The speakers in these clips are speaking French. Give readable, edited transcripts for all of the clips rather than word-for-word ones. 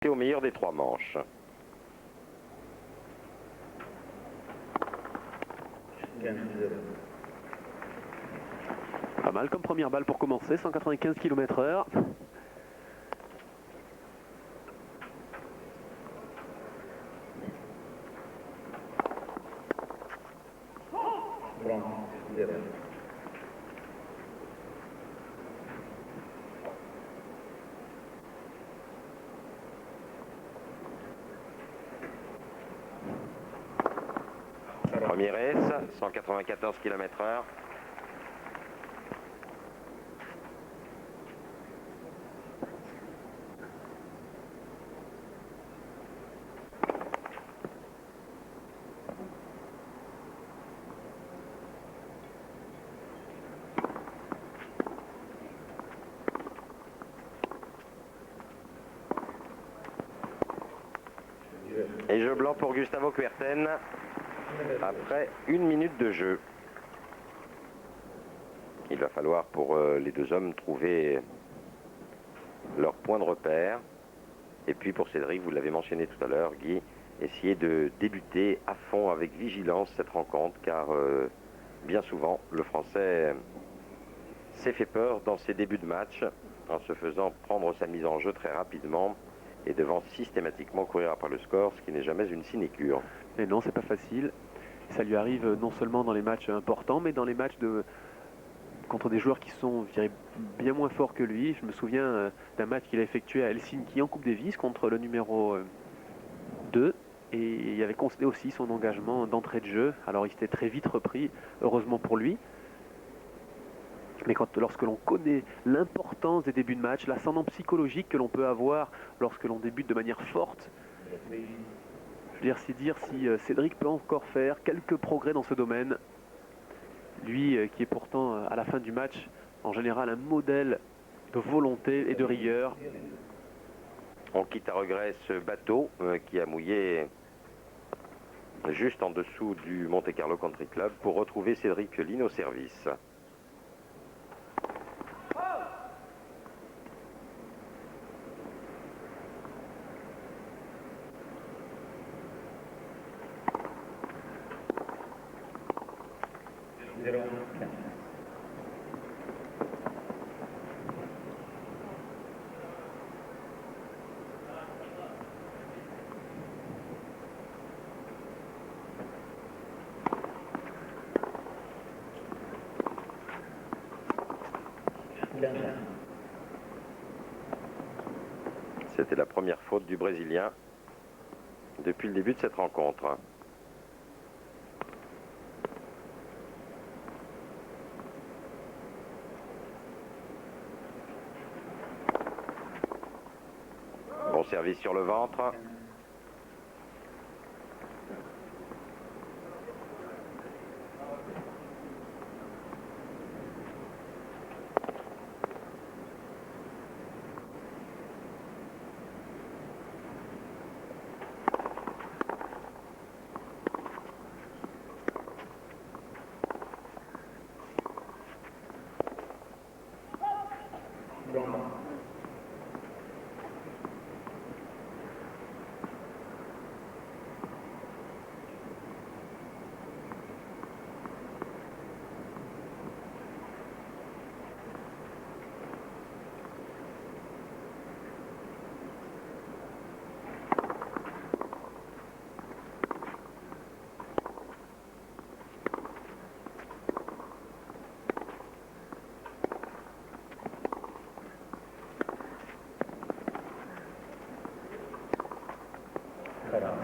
au meilleur des 3 manches. Pas mal comme première balle pour commencer, 195 km/h. Premier ace, 194 km/h. Et jeu blanc pour Gustavo Kuerten après 1 minute de jeu. Il va falloir pour les deux hommes trouver leur point de repère. Et puis pour Cédric, vous l'avez mentionné tout à l'heure, Guy, essayer de débuter à fond avec vigilance cette rencontre, car bien souvent le Français s'est fait peur dans ses débuts de match en se faisant prendre sa mise en jeu très rapidement et devant systématiquement courir après le score, ce qui n'est jamais une sinécure. Et non, c'est pas facile. Ça lui arrive non seulement dans les matchs importants, mais dans les matchs contre des joueurs qui sont, je dirais, bien moins forts que lui. Je me souviens d'un match qu'il a effectué à Helsinki en Coupe Davis contre le numéro 2. Et il avait concédé aussi son engagement d'entrée de jeu. Alors il s'était très vite repris, heureusement pour lui. Mais lorsque l'on connaît l'importance des débuts de match, l'ascendant psychologique que l'on peut avoir lorsque l'on débute de manière forte, je veux dire, c'est dire si Cédric peut encore faire quelques progrès dans ce domaine. Lui qui est pourtant à la fin du match, en général, un modèle de volonté et de rigueur. On quitte à regret ce bateau qui a mouillé juste en dessous du Monte Carlo Country Club pour retrouver Cédric Pioline au service. C'était la première faute du Brésilien depuis le début de cette rencontre. Bon service sur le ventre.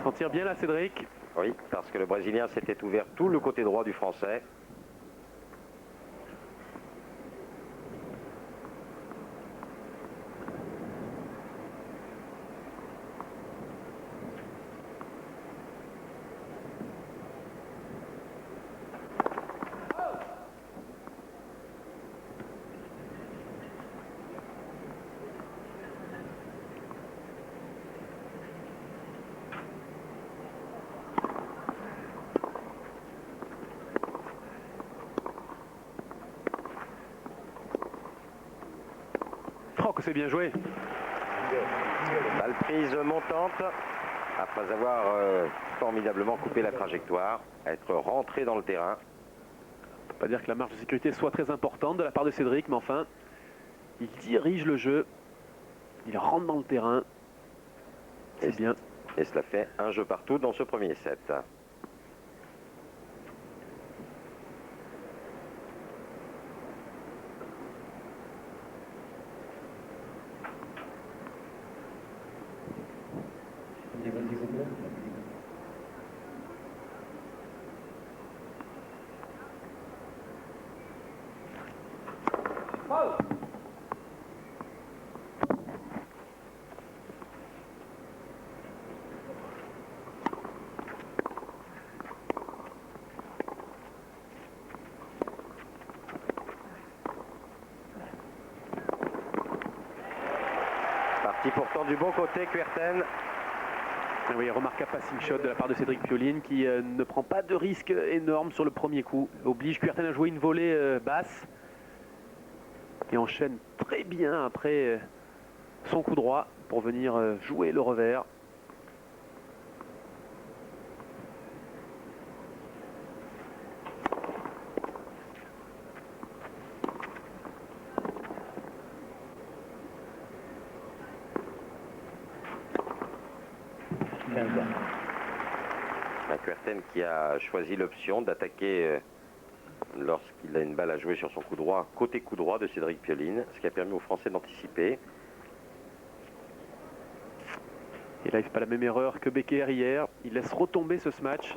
S'en tire bien là, Cédric. Oui, parce que le Brésilien s'était ouvert tout le côté droit du Français. Oh, que c'est bien joué. Balle prise montante, après avoir formidablement coupé la trajectoire, être rentré dans le terrain. On ne peut pas dire que la marge de sécurité soit très importante de la part de Cédric, mais enfin, il dirige le jeu, il rentre dans le terrain, c'est bien. Et cela fait un jeu partout dans ce premier set. Parti pourtant du bon côté, Kuerten. Oui, remarquable passing shot de la part de Cédric Pioline qui ne prend pas de risque énorme sur le premier coup. Oblige Kuerten à jouer une volée basse et enchaîne très bien après son coup droit pour venir jouer le revers. Kuerten qui a choisi l'option d'attaquer lorsqu'il a une balle à jouer sur son coup droit, côté coup droit de Cédric Pioline, ce qui a permis aux Français d'anticiper. Et là, il ne fait pas la même erreur que Becker hier. Il laisse retomber ce smash.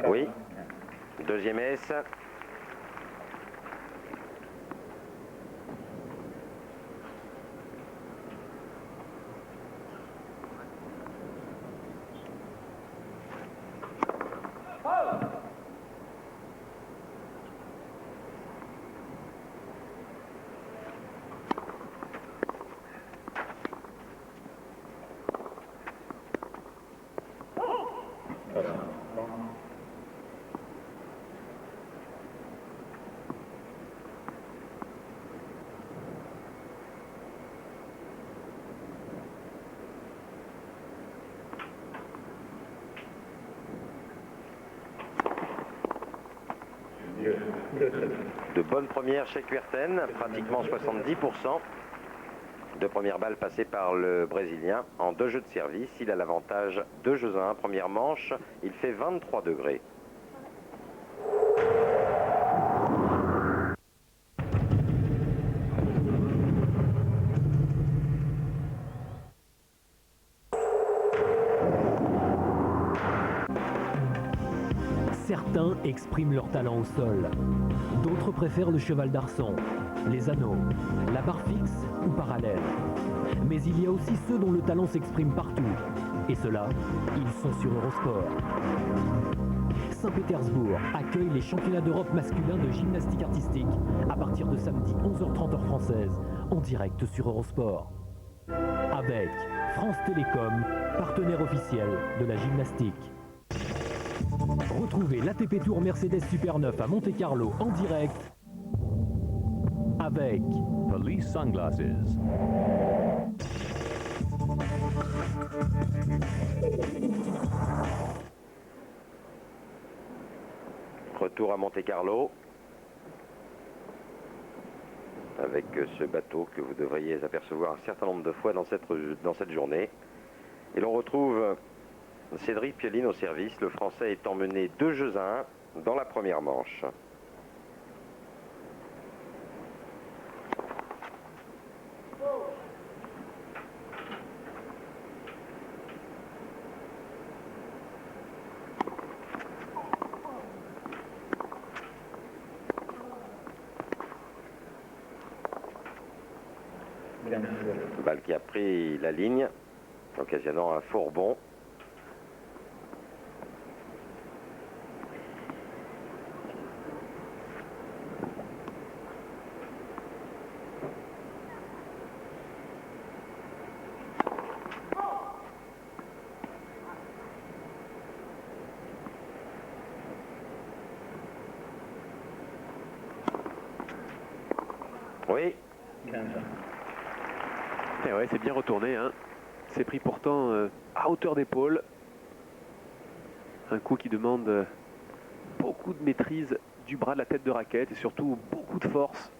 Oui, deuxième S. De bonnes premières chez Kuerten, pratiquement 70%. Deux premières balles passées par le Brésilien en 2 jeux de service. Il a l'avantage 2 jeux à 1. Première manche, il fait 23 degrés. Certains expriment leur talent au sol, d'autres préfèrent le cheval d'arçon, les anneaux, la barre fixe ou parallèle. Mais il y a aussi ceux dont le talent s'exprime partout, et ceux-là, ils sont sur Eurosport. Saint-Pétersbourg accueille les championnats d'Europe masculins de gymnastique artistique à partir de samedi 11h30 heure française, en direct sur Eurosport. Avec France Télécom, partenaire officiel de la gymnastique. Retrouvez l'ATP Tour Mercedes Super 9 à Monte-Carlo en direct avec Police Sunglasses. Retour à Monte-Carlo avec ce bateau que vous devriez apercevoir un certain nombre de fois dans cette journée. Et l'on retrouve Cédric Pioline au service, le Français étant mené 2 jeux à 1 dans la première manche. Balle qui a pris la ligne, occasionnant un faux rebond. Et ouais, c'est bien retourné, hein. C'est pris pourtant à hauteur d'épaule. Un coup qui demande beaucoup de maîtrise du bras, de la tête de raquette et surtout beaucoup de force.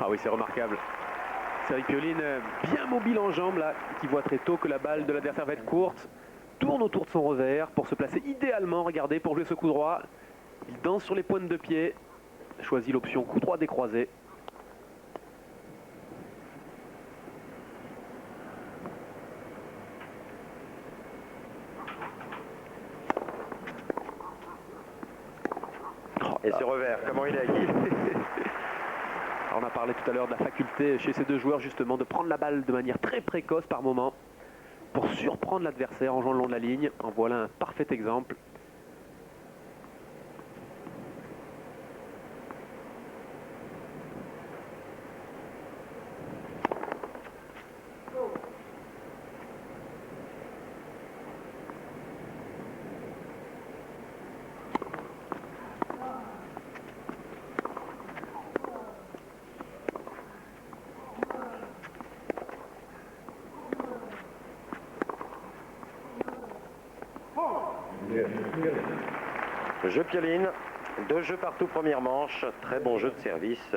Ah oui, c'est remarquable. Cédric Pioline, bien mobile en jambes là, qui voit très tôt que la balle de l'adversaire va être courte. Tourne autour de son revers pour se placer idéalement, regardez, pour jouer ce coup droit. Il danse sur les pointes de pied, choisit l'option coup droit décroisé. Et ce revers, comment il a Guy? On a parlé tout à l'heure de la faculté chez ces deux joueurs justement de prendre la balle de manière très précoce par moment pour surprendre l'adversaire en jouant le long de la ligne. En voilà un parfait exemple. Jeu Pioline, 2 jeux partout première manche, très bon jeu de service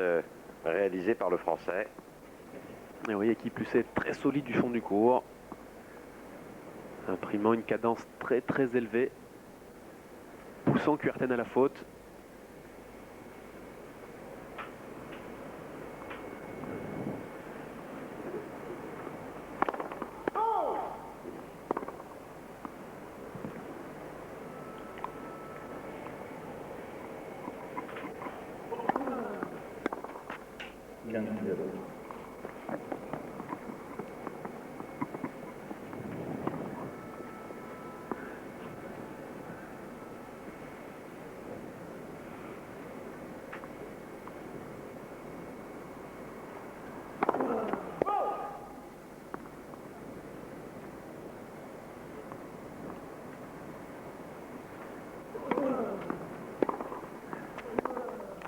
réalisé par le Français. Et oui, qui plus est très solide du fond du court, imprimant une cadence très très élevée, poussant Kuerten à la faute.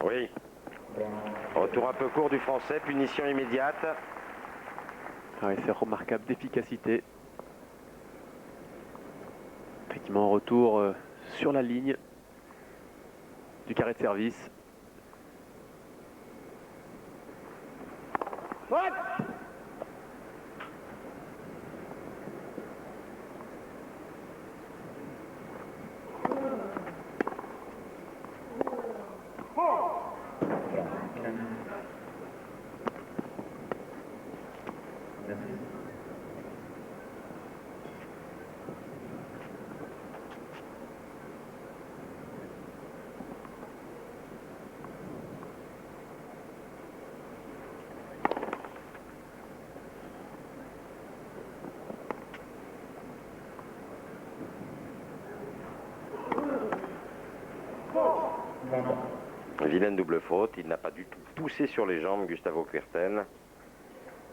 Oui. Retour un peu court du Français, punition immédiate. Ah oui, c'est remarquable d'efficacité. Effectivement, retour sur la ligne du carré de service. Vilaine double faute, il n'a pas du tout poussé sur les jambes Gustavo Kuerten.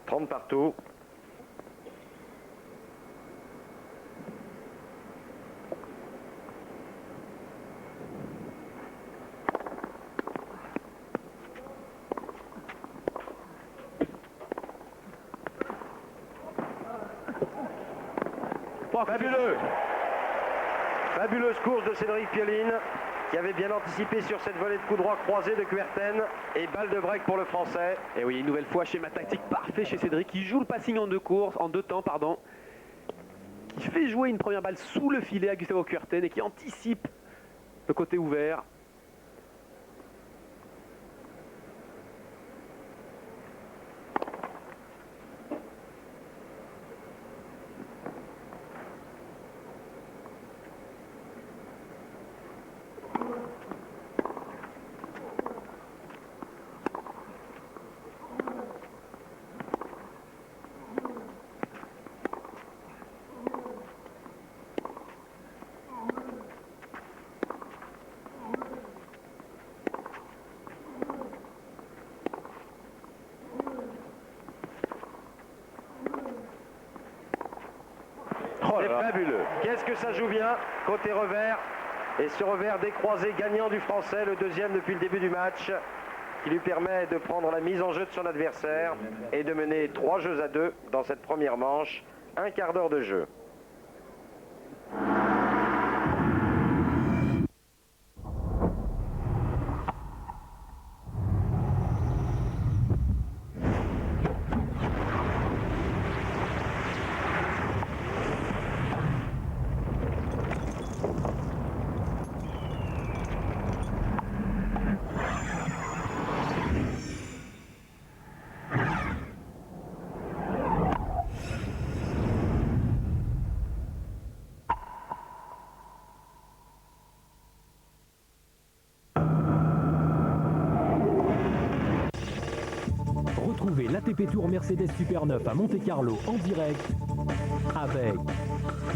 30 partout. Fabuleux! Fabuleuse course de Cédric Pioline, qui avait bien anticipé sur cette volée de coup droit croisé de Kuerten, et balle de break pour le Français. Et oui, une nouvelle fois, schéma tactique parfait chez Cédric, qui joue le passing en deux temps, pardon, qui fait jouer une première balle sous le filet à Gustavo Kuerten et qui anticipe le côté ouvert. C'est fabuleux. qu'est-ce que ça joue bien côté revers. Et ce revers décroisé gagnant du Français, le deuxième depuis le début du match, qui lui permet de prendre la mise en jeu de son adversaire et de mener 3-2 dans cette première manche, un quart d'heure de jeu. Retrouvez l'ATP Tour Mercedes Super 9 à Monte-Carlo en direct avec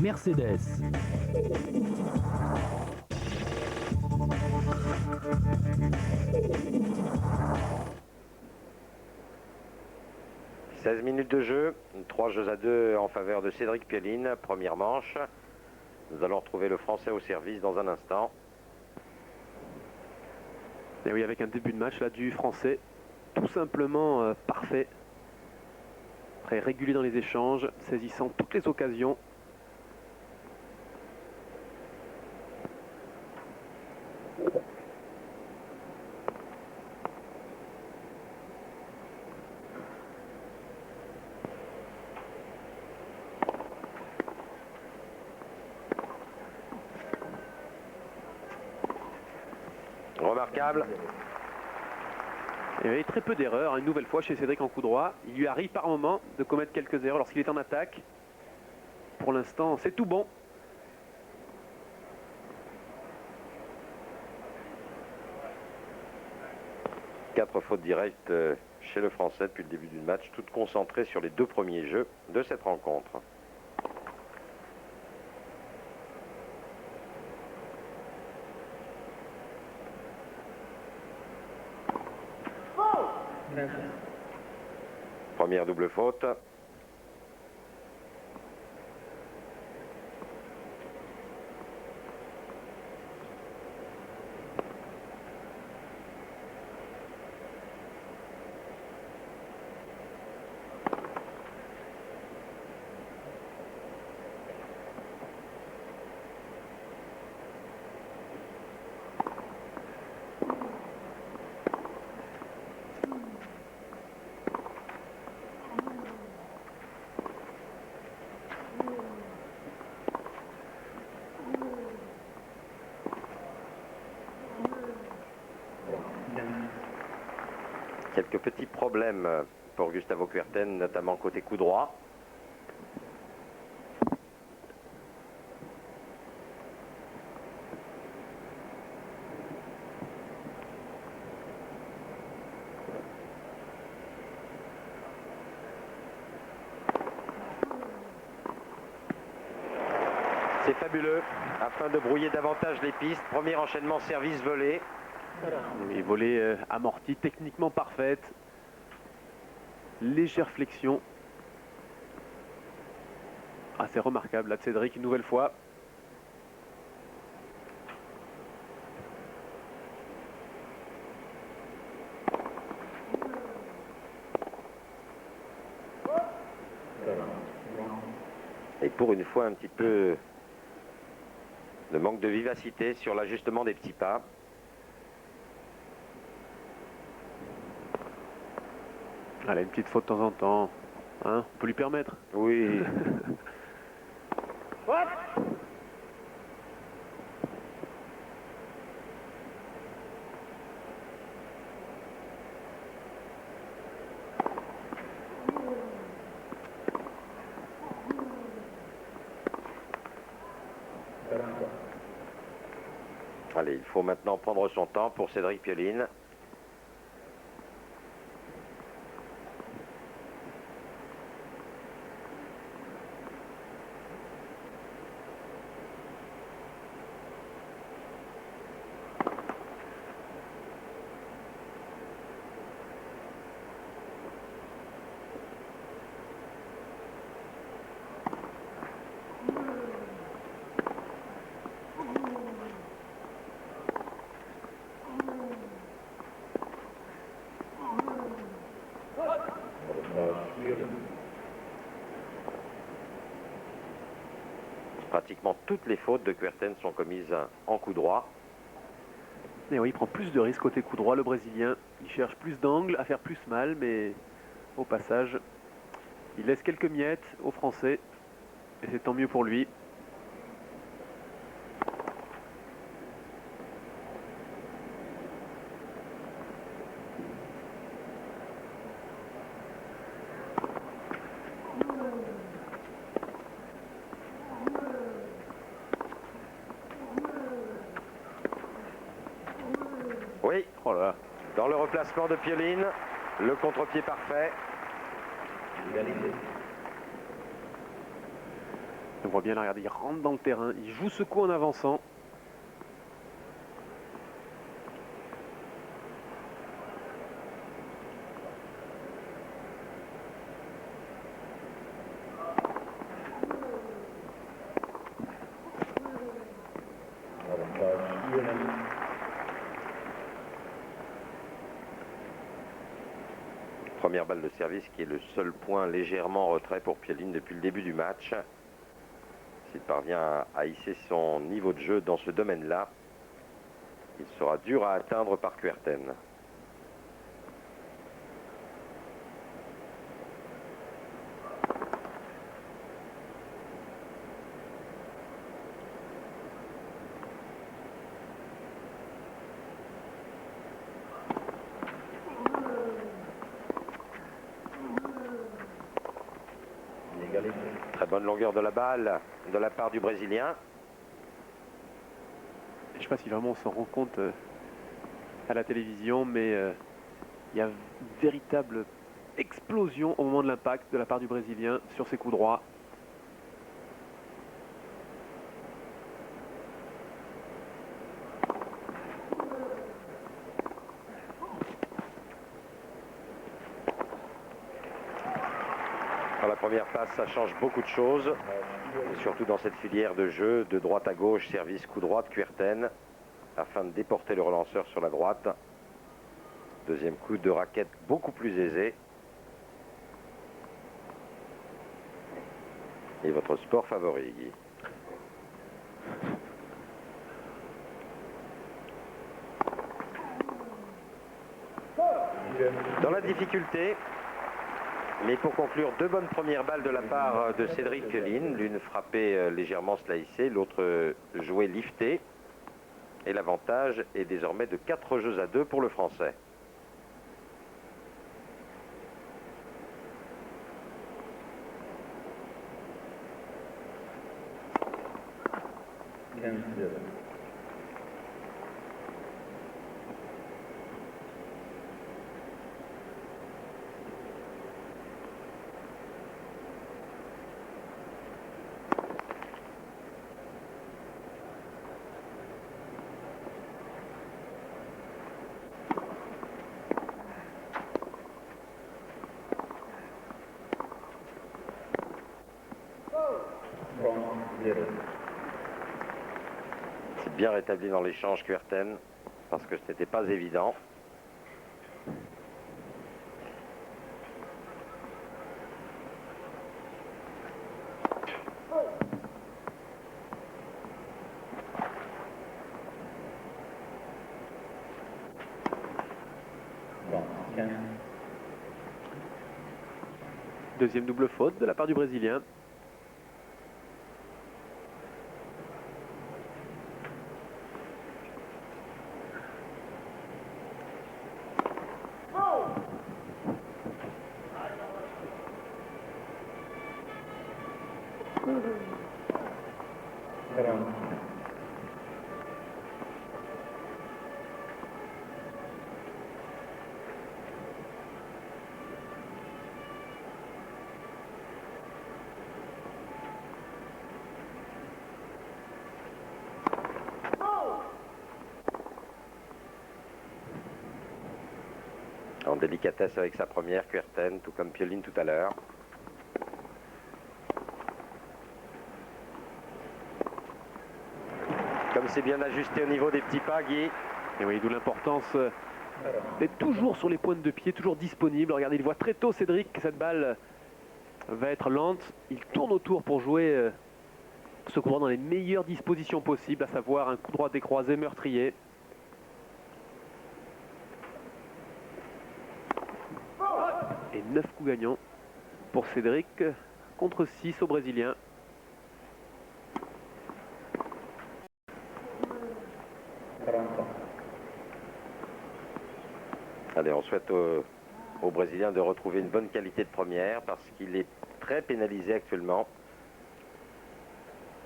Mercedes. « 16 minutes de jeu, 3-2 en faveur de Cédric Pioline, première manche. Nous allons retrouver le Français au service dans un instant. » Et oui, avec un début de match là du Français, tout simplement parfait. Très régulier dans les échanges, saisissant toutes les occasions. Remarquable. Il y avait très peu d'erreurs, une nouvelle fois chez Cédric en coup droit. Il lui arrive par moment de commettre quelques erreurs lorsqu'il est en attaque. Pour l'instant, c'est tout bon. Quatre fautes directes chez le Français depuis le début du match, toutes concentrées sur les deux premiers jeux de cette rencontre. Première double faute. Quelques petits problèmes pour Gustavo Kuerten, notamment côté coup droit. C'est fabuleux, afin de brouiller davantage les pistes. Premier enchaînement service-volée. Et volée amortie, techniquement parfaite. Légère flexion. Ah, c'est remarquable là de Cédric une nouvelle fois. Et pour une fois, un petit peu de manque de vivacité sur l'ajustement des petits pas. Allez, une petite faute de temps en temps. Hein, on peut lui permettre. Oui. Allez, il faut maintenant prendre son temps pour Cédric Pioline. Pratiquement toutes les fautes de Kuerten sont commises en coup droit. Et oui, il prend plus de risques côté coup droit, le Brésilien. Il cherche plus d'angles, à faire plus mal, mais au passage, il laisse quelques miettes aux Français. Et c'est tant mieux pour lui. Oui, Oh là là. dans le replacement de Pioline, le contre-pied parfait. On voit bien, là, regardez, il rentre dans le terrain. Il joue ce coup en avançant. Première balle de service qui est le seul point légèrement en retrait pour Pioline depuis le début du match. S'il parvient à hisser son niveau de jeu dans ce domaine-là, il sera dur à atteindre par Kuerten. Très bonne longueur de la balle de la part du Brésilien. Je ne sais pas si vraiment on s'en rend compte à la télévision, mais il y a une véritable explosion au moment de l'impact de la part du Brésilien sur ses coups droits. Dans la première passe, ça change beaucoup de choses, et surtout dans cette filière de jeu de droite à gauche, service coup droit de Kuerten, afin de déporter le relanceur sur la droite. Deuxième coup de raquette beaucoup plus aisé. Et votre sport favori, Guy? Dans la difficulté, mais pour conclure, deux bonnes premières balles de la part de Cédric Pioline, l'une frappée légèrement slicée, l'autre jouée liftée. Et l'avantage est désormais de 4 jeux à 2 pour le Français. C'est bien rétabli dans l'échange Kuerten, parce que ce n'était pas évident. Deuxième double faute de la part du Brésilien. En délicatesse avec sa première, Kuerten, tout comme Pioline tout à l'heure. Comme c'est bien ajusté au niveau des petits pas, Guy. Et oui, d'où l'importance d'être toujours sur les pointes de pied, toujours disponible. Regardez, il voit très tôt Cédric que cette balle va être lente. Il tourne autour pour jouer ce coup droit dans les meilleures dispositions possibles, à savoir un coup droit décroisé meurtrier. Et 9 coups gagnants pour Cédric contre 6 au Brésilien. Allez, on souhaite au Brésilien de retrouver une bonne qualité de première parce qu'il est très pénalisé actuellement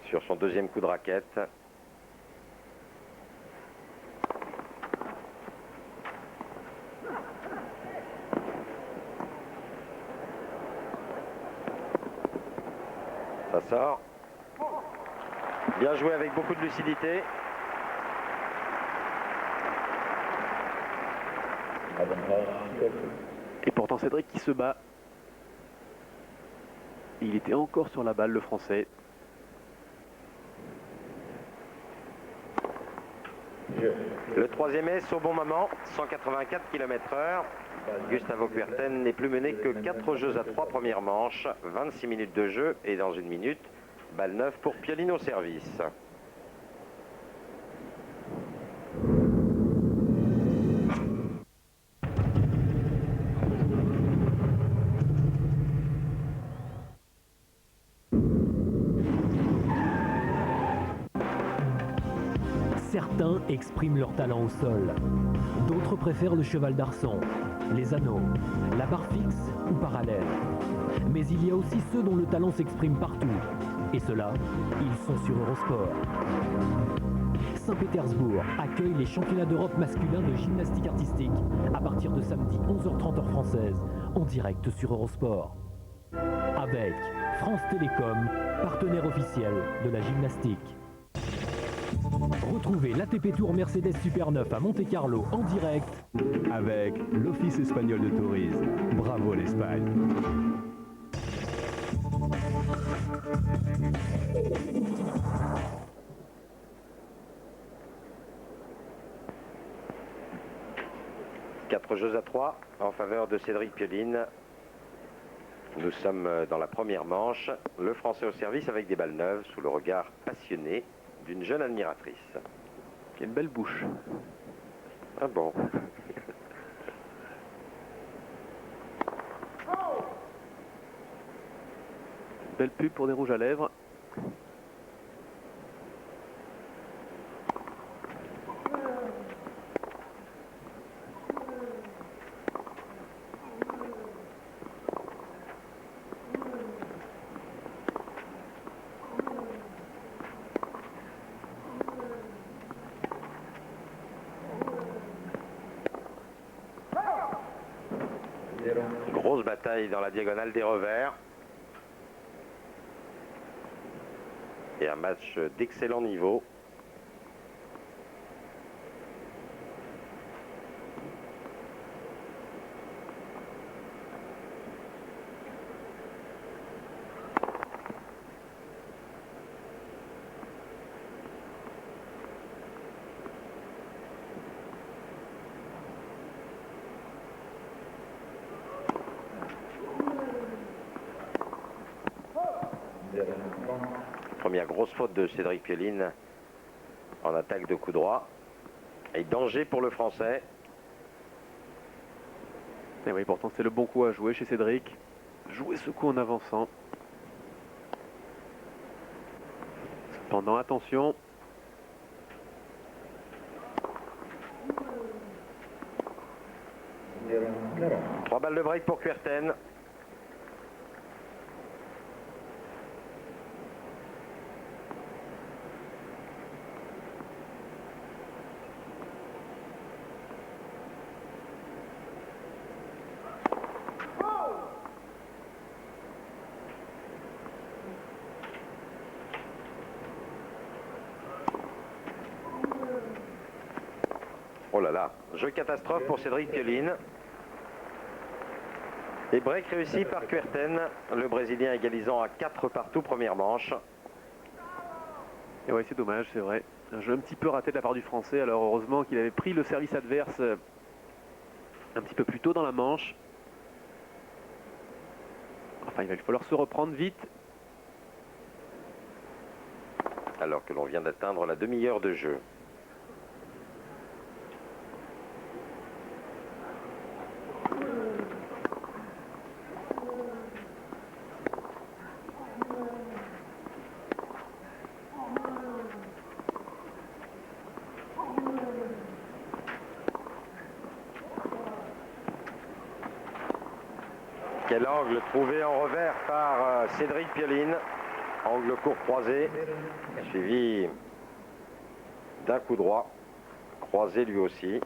sur son deuxième coup de raquette. Ça sort. Bien joué avec beaucoup de lucidité. Et pourtant Cédric qui se bat. Il était encore sur la balle, le Français. Le troisième est au bon moment, 184 km/h. Gustavo Kuerten n'est plus mené que 4 jeux à 3 premières manches, 26 minutes de jeu et dans une minute, balle 9 pour Pioline au service. Certains expriment leur talent au sol. D'autres préfèrent le cheval d'arçon, les anneaux, la barre fixe ou parallèle. Mais il y a aussi ceux dont le talent s'exprime partout. Et ceux-là, ils sont sur Eurosport. Saint-Pétersbourg accueille les championnats d'Europe masculins de gymnastique artistique à partir de samedi 11h30 heure française, en direct sur Eurosport. Avec France Télécom, partenaire officiel de la gymnastique. Retrouvez l'ATP Tour Mercedes Super 9 à Monte-Carlo en direct avec l'Office espagnol de tourisme. Bravo l'Espagne. Quatre jeux à 3 en faveur de Cédric Pioline. Nous sommes dans la première manche. Le Français au service avec des balles neuves sous le regard passionné d'une jeune admiratrice. Qui a une belle bouche. Ah bon. Belle pub pour des rouges à lèvres. Grosse bataille dans la diagonale des revers. Et un match d'excellent niveau. Première grosse faute de Cédric Pioline en attaque de coup droit. Et danger pour le Français. Et oui, pourtant c'est le bon coup à jouer chez Cédric. Jouer ce coup en avançant. Cependant, attention. Trois balles de break pour Kuerten. Oh là là, jeu catastrophe pour Cédric Pioline. Et break réussi par Kuerten, le Brésilien égalisant à 4 partout, première manche. Et ouais, c'est dommage, c'est vrai. Un jeu un petit peu raté de la part du Français. Alors heureusement qu'il avait pris le service adverse un petit peu plus tôt dans la manche. Enfin, il va falloir se reprendre vite. alors que l'on vient d'atteindre la demi-heure de jeu. Quel angle trouvé en revers par Cédric Pioline. Angle court croisé, suivi d'un coup droit, croisé lui aussi.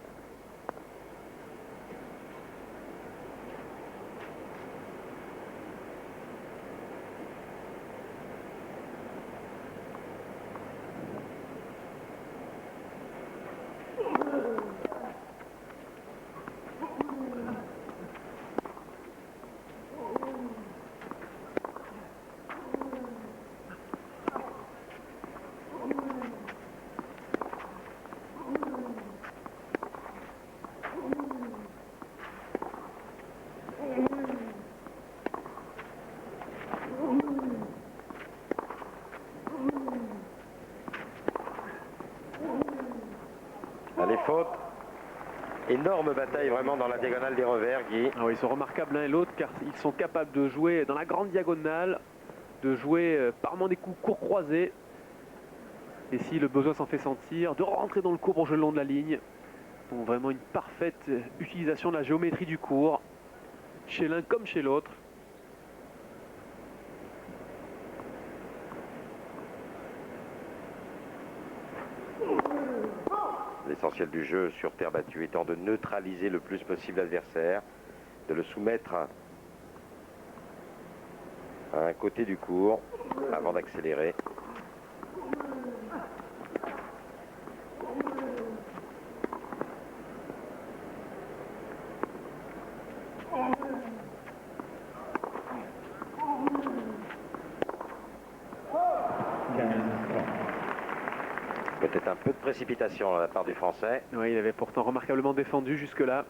Les fautes. Énorme bataille vraiment dans la diagonale des revers, Guy. Ah oui, ils sont remarquables l'un et l'autre car ils sont capables de jouer dans la grande diagonale, de jouer par moment des coups courts croisés. Et si le besoin s'en fait sentir, de rentrer dans le court pour jouer le long de la ligne. Donc vraiment une parfaite utilisation de la géométrie du court, chez l'un comme chez l'autre. L'essentiel du jeu sur terre battue étant de neutraliser le plus possible l'adversaire, de le soumettre à un côté du court avant d'accélérer. Peut-être un peu de précipitation de la part du Français. Oui, il avait pourtant remarquablement défendu jusque-là.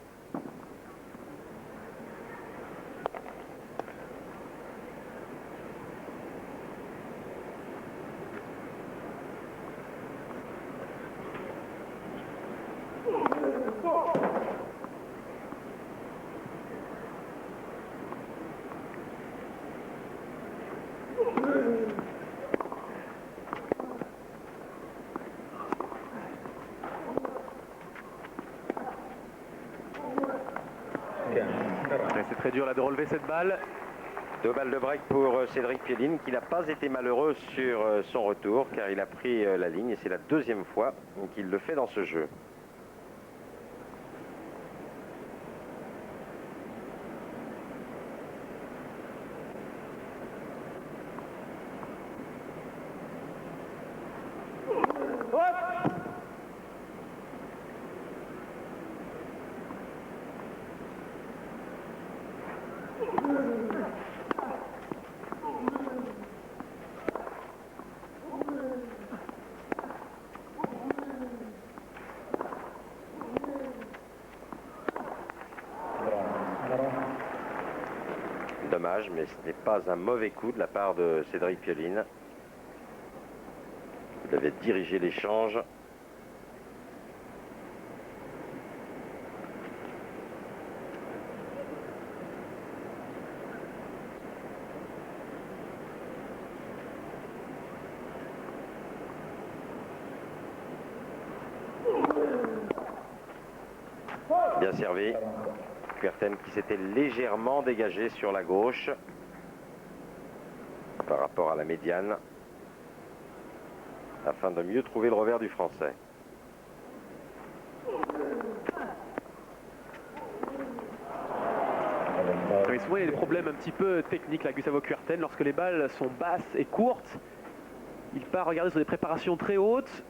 C'est très dur là de relever cette balle. 2 balles de break pour Cédric Pioline qui n'a pas été malheureux sur son retour car il a pris la ligne et c'est la deuxième fois qu'il le fait dans ce jeu. Dommage, mais ce n'est pas un mauvais coup de la part de Cédric Pioline. Il avait dirigé l'échange. Bien servi. Kuerten qui s'était légèrement dégagé sur la gauche par rapport à la médiane afin de mieux trouver le revers du Français. Oui, souvent il y a des problèmes un petit peu techniques là, Gustavo Kuerten, lorsque les balles sont basses et courtes. Il part regarder sur des préparations très hautes.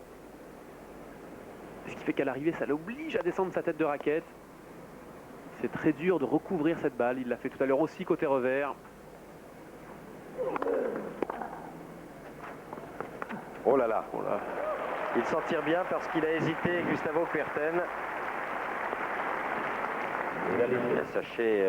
Ce qui fait qu'à l'arrivée, ça l'oblige à descendre sa tête de raquette. C'est très dur de recouvrir cette balle. Il l'a fait tout à l'heure aussi côté revers. Oh là là. Il s'en tire bien parce qu'il a hésité, Gustavo Kuerten. Sachez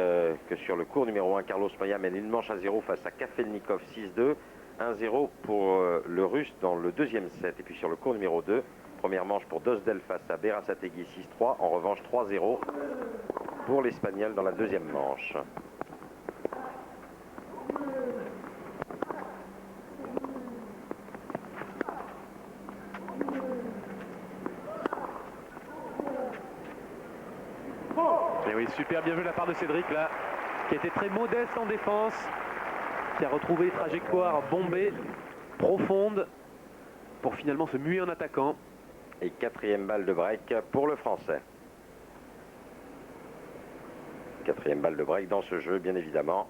que sur le cours numéro 1, Carlos Maya mène une manche à 0 face à Kafelnikov 6-2. 1-0 pour le Russe dans le deuxième set. Et puis sur le cours numéro 2, première manche pour Dosdel face à Berasategui 6-3. En revanche, 3-0 pour l'Espagnol dans la deuxième manche. Et oui, super bien joué de la part de Cédric là, qui était très modeste en défense, qui a retrouvé trajectoire bombée, profonde, pour finalement se muer en attaquant. Et quatrième balle de break pour le Français. Quatrième balle de break dans ce jeu, bien évidemment.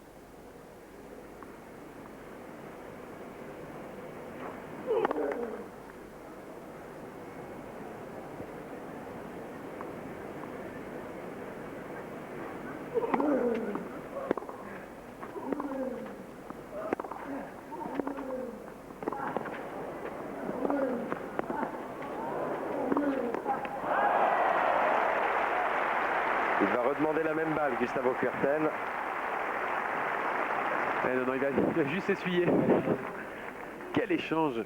Il va redemander la même balle, Gustavo Kuerten. Non, il a juste essuyé. Quel échange!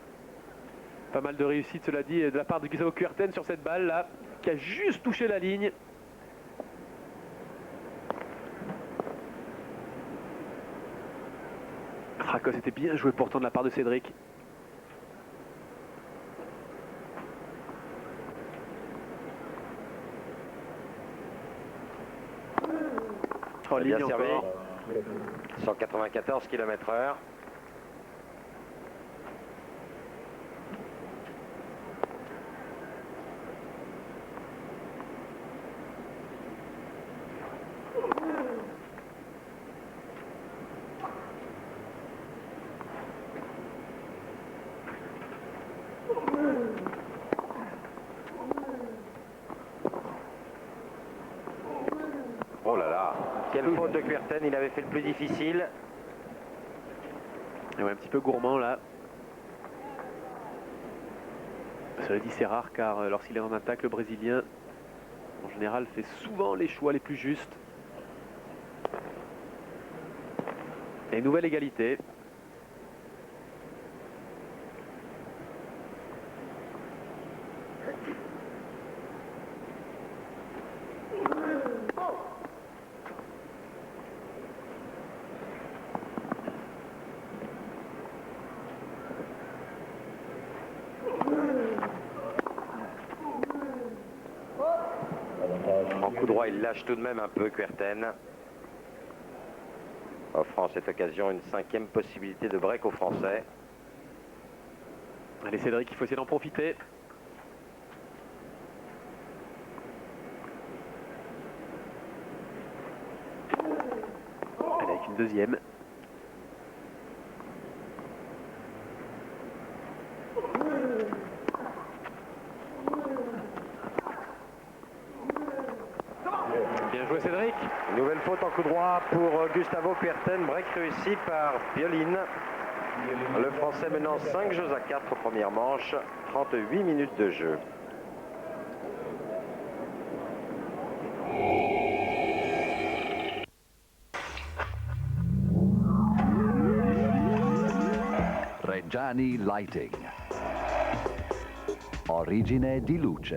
Pas mal de réussite, cela dit, de la part de Gustavo Kuerten sur cette balle là, qui a juste touché la ligne. Rakos était bien joué pourtant de la part de Cédric. Oh, ligne Bien servi. encore. 194 km/h. Oh là là, quelle faute de Kuerten, il avait fait le plus difficile. Et ouais, un petit peu gourmand là. Cela dit, c'est rare car lorsqu'il est en attaque, le Brésilien en général fait souvent les choix les plus justes. Et nouvelle égalité. En coup droit, il lâche tout de même un peu Kuerten. Offrant à cette occasion une cinquième possibilité de break aux Français. Allez Cédric, il faut essayer d'en profiter. Allez, avec une deuxième. Bien joué Cédric. Nouvelle faute en coup droit pour Gustavo Kuerten. Break réussi par Piolín. Le Français menant 5 jeux à 4 première manche. 38 minutes de jeu. Reggiani Lighting. Origine di luce.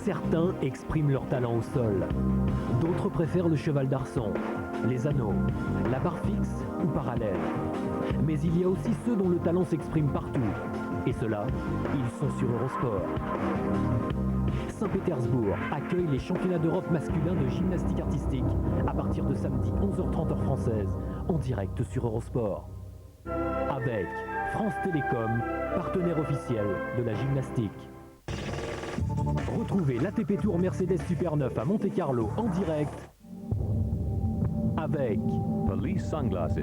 Certains expriment leur talent au sol. D'autres préfèrent le cheval d'arçon, les anneaux, la barre fixe ou parallèle. Mais il y a aussi ceux dont le talent s'exprime partout. Et ceux-là, ils sont sur Eurosport. Saint-Pétersbourg accueille les championnats d'Europe masculins de gymnastique artistique à partir de samedi 11h30 heure française, en direct sur Eurosport. Avec France Télécom, partenaire officiel de la gymnastique. Retrouvez l'ATP Tour Mercedes Super 9 à Monte-Carlo en direct avec Police Sunglasses.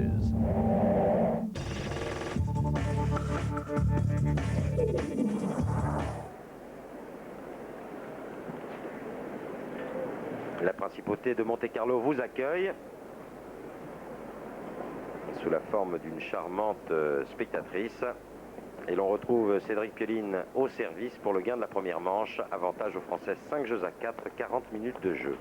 La principauté de Monte-Carlo vous accueille sous la forme d'une charmante spectatrice. Et l'on retrouve Cédric Piolín au service pour le gain de la première manche. Avantage aux Français 5 jeux à 4, 40 minutes de jeu.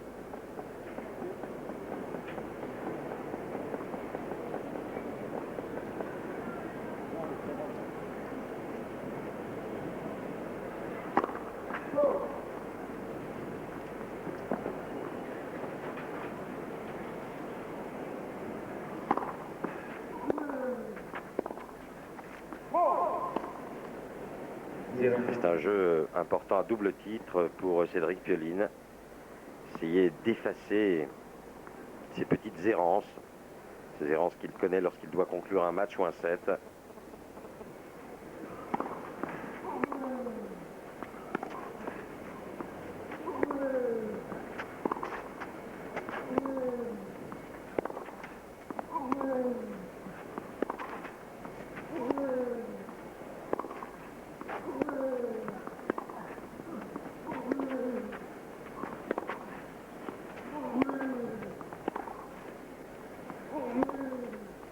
C'est un jeu important à double titre pour Cédric Pioline. Essayer d'effacer ces petites errances. Ces errances qu'il connaît lorsqu'il doit conclure un match ou un set.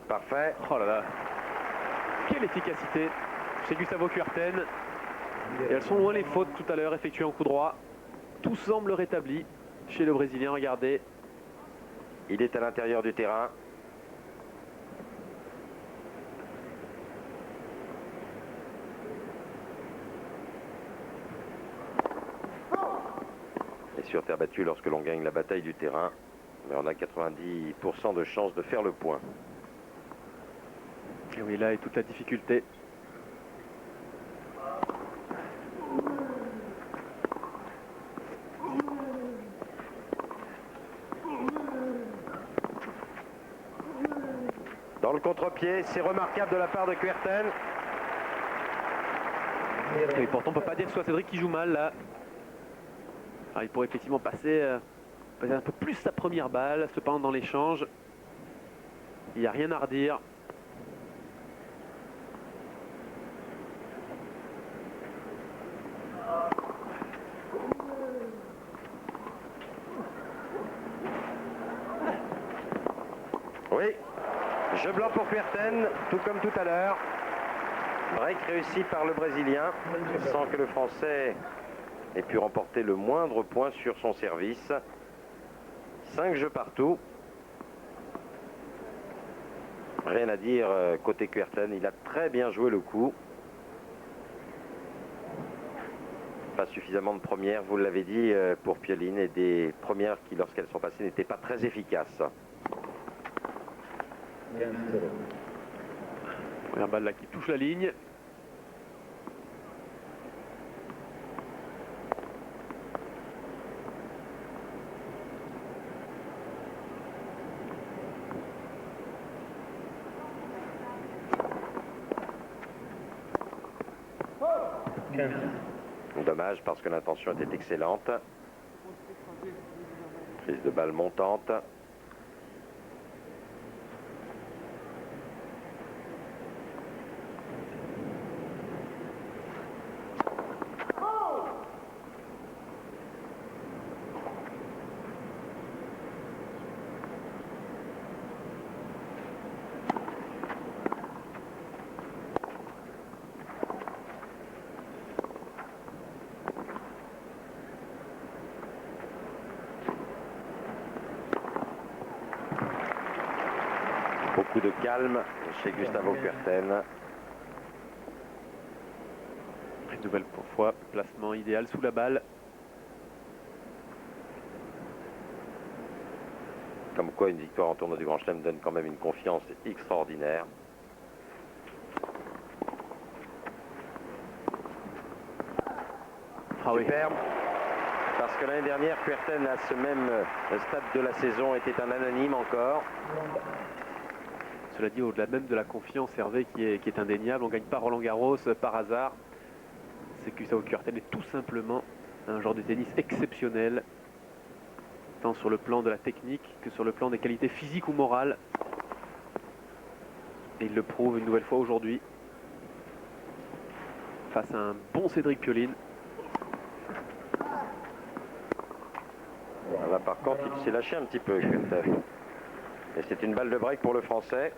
Parfait. Oh là là. Quelle efficacité chez Gustavo Kuerten. Et elles sont loin les fautes tout à l'heure effectuées en coup droit. Tout semble rétabli chez le Brésilien. Regardez. Il est à l'intérieur du terrain. Et sur terre battue, lorsque l'on gagne la bataille du terrain, mais on a 90% de chances de faire le point. Et oui, là est toute la difficulté. Dans le contre-pied, c'est remarquable de la part de Kuerten. Et pourtant, on ne peut pas dire que ce soit Cédric qui joue mal là. Alors, il pourrait effectivement passer un peu plus sa première balle. Cependant, dans l'échange, il n'y a rien à redire. Oui, jeu blanc pour Kuerten, tout comme tout à l'heure. Break réussi par le Brésilien, sans que le Français ait pu remporter le moindre point sur son service. 5 jeux partout. Rien à dire côté Kuerten, il a très bien joué le coup. Pas suffisamment de premières, vous l'avez dit, pour Pioline, et des premières qui, lorsqu'elles sont passées, n'étaient pas très efficaces. Première balle là qui touche la ligne. Dommage parce que l'intention était excellente. Prise de balle montante. Beaucoup de calme chez Gustavo Kuerten. Une nouvelle fois, placement idéal sous la balle. Comme quoi une victoire en tournoi du Grand Chelem donne quand même une confiance extraordinaire. Ah oui. Superbe. Parce que l'année dernière, Kuerten, à ce même stade de la saison, était un anonyme encore. Cela dit, au-delà même de la confiance, Hervé, qui est indéniable, on ne gagne pas Roland-Garros par hasard. C'est que Gustavo Kuerten est tout simplement un joueur de tennis exceptionnel, tant sur le plan de la technique que sur le plan des qualités physiques ou morales. Et il le prouve une nouvelle fois aujourd'hui, face à un bon Cédric Pioline. Là, par contre, il s'est lâché un petit peu, Kuerten. Et c'est une balle de break pour le Français.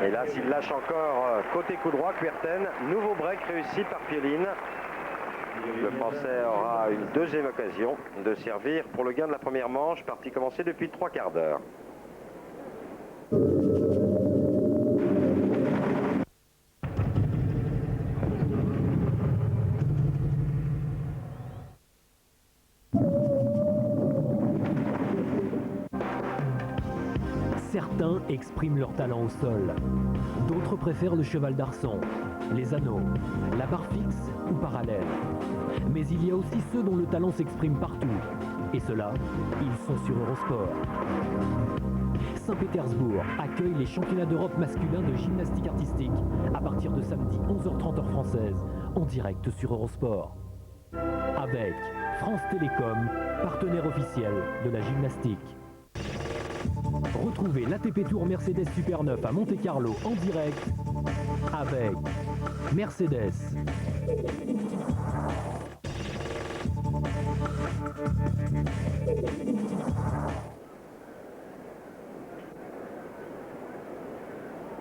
Et là, s'il lâche encore côté coup droit, Kuerten, nouveau break réussi par Pioline. Le Français aura une deuxième occasion de servir pour le gain de la première manche, partie commencée depuis 3/4 d'heure. Certains expriment leur talent au sol. D'autres préfèrent le cheval d'arçon, les anneaux, la barre fixe ou parallèle. Mais il y a aussi ceux dont le talent s'exprime partout. Et ceux-là, ils sont sur Eurosport. Saint-Pétersbourg accueille les championnats d'Europe masculins de gymnastique artistique à partir de samedi 11h30 heure française, en direct sur Eurosport. Avec France Télécom, partenaire officiel de la gymnastique. Retrouvez l'ATP Tour Mercedes Super 9 à Monte-Carlo en direct avec Mercedes.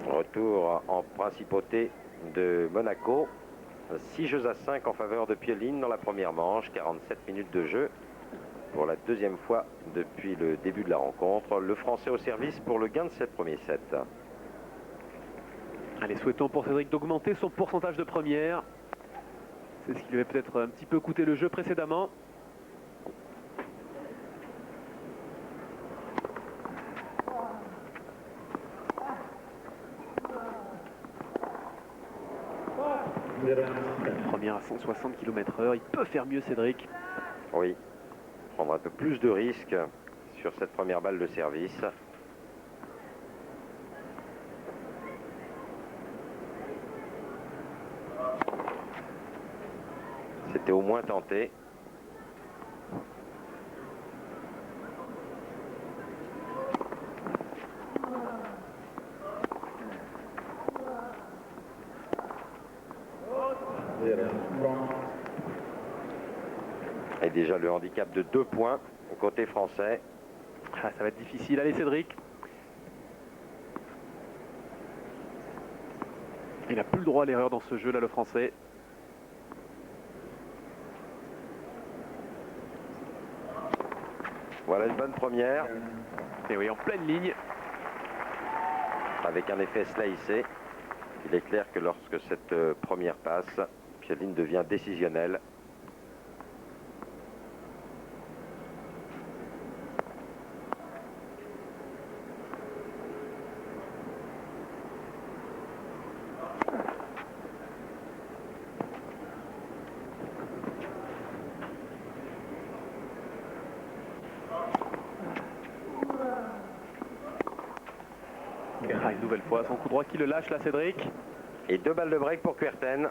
Retour en principauté de Monaco. 6 jeux à 5 en faveur de Pioline dans la première manche. 47 minutes de jeu pour la deuxième fois depuis le début de la rencontre. Le Français au service pour le gain de cette premiers sets. Allez, souhaitons pour Cédric d'augmenter son pourcentage de première. C'est ce qui lui avait peut-être un petit peu coûté le jeu précédemment. Première à 160 km/h, il peut faire mieux Cédric. Oui, prendre un peu plus de risques sur cette première balle de service. C'était au moins tenté. Et déjà le handicap de 2 points au côté français. Ah, ça va être difficile. Allez Cédric. Il n'a plus le droit à l'erreur dans ce jeu là, le français. Voilà une bonne première. Et oui, en pleine ligne. Avec un effet slicé. Il est clair que lorsque cette première passe, Pioline devient décisionnelle. Ah, une nouvelle fois, son coup droit qui le lâche là, Cédric. Et 2 balles de break pour Kuerten.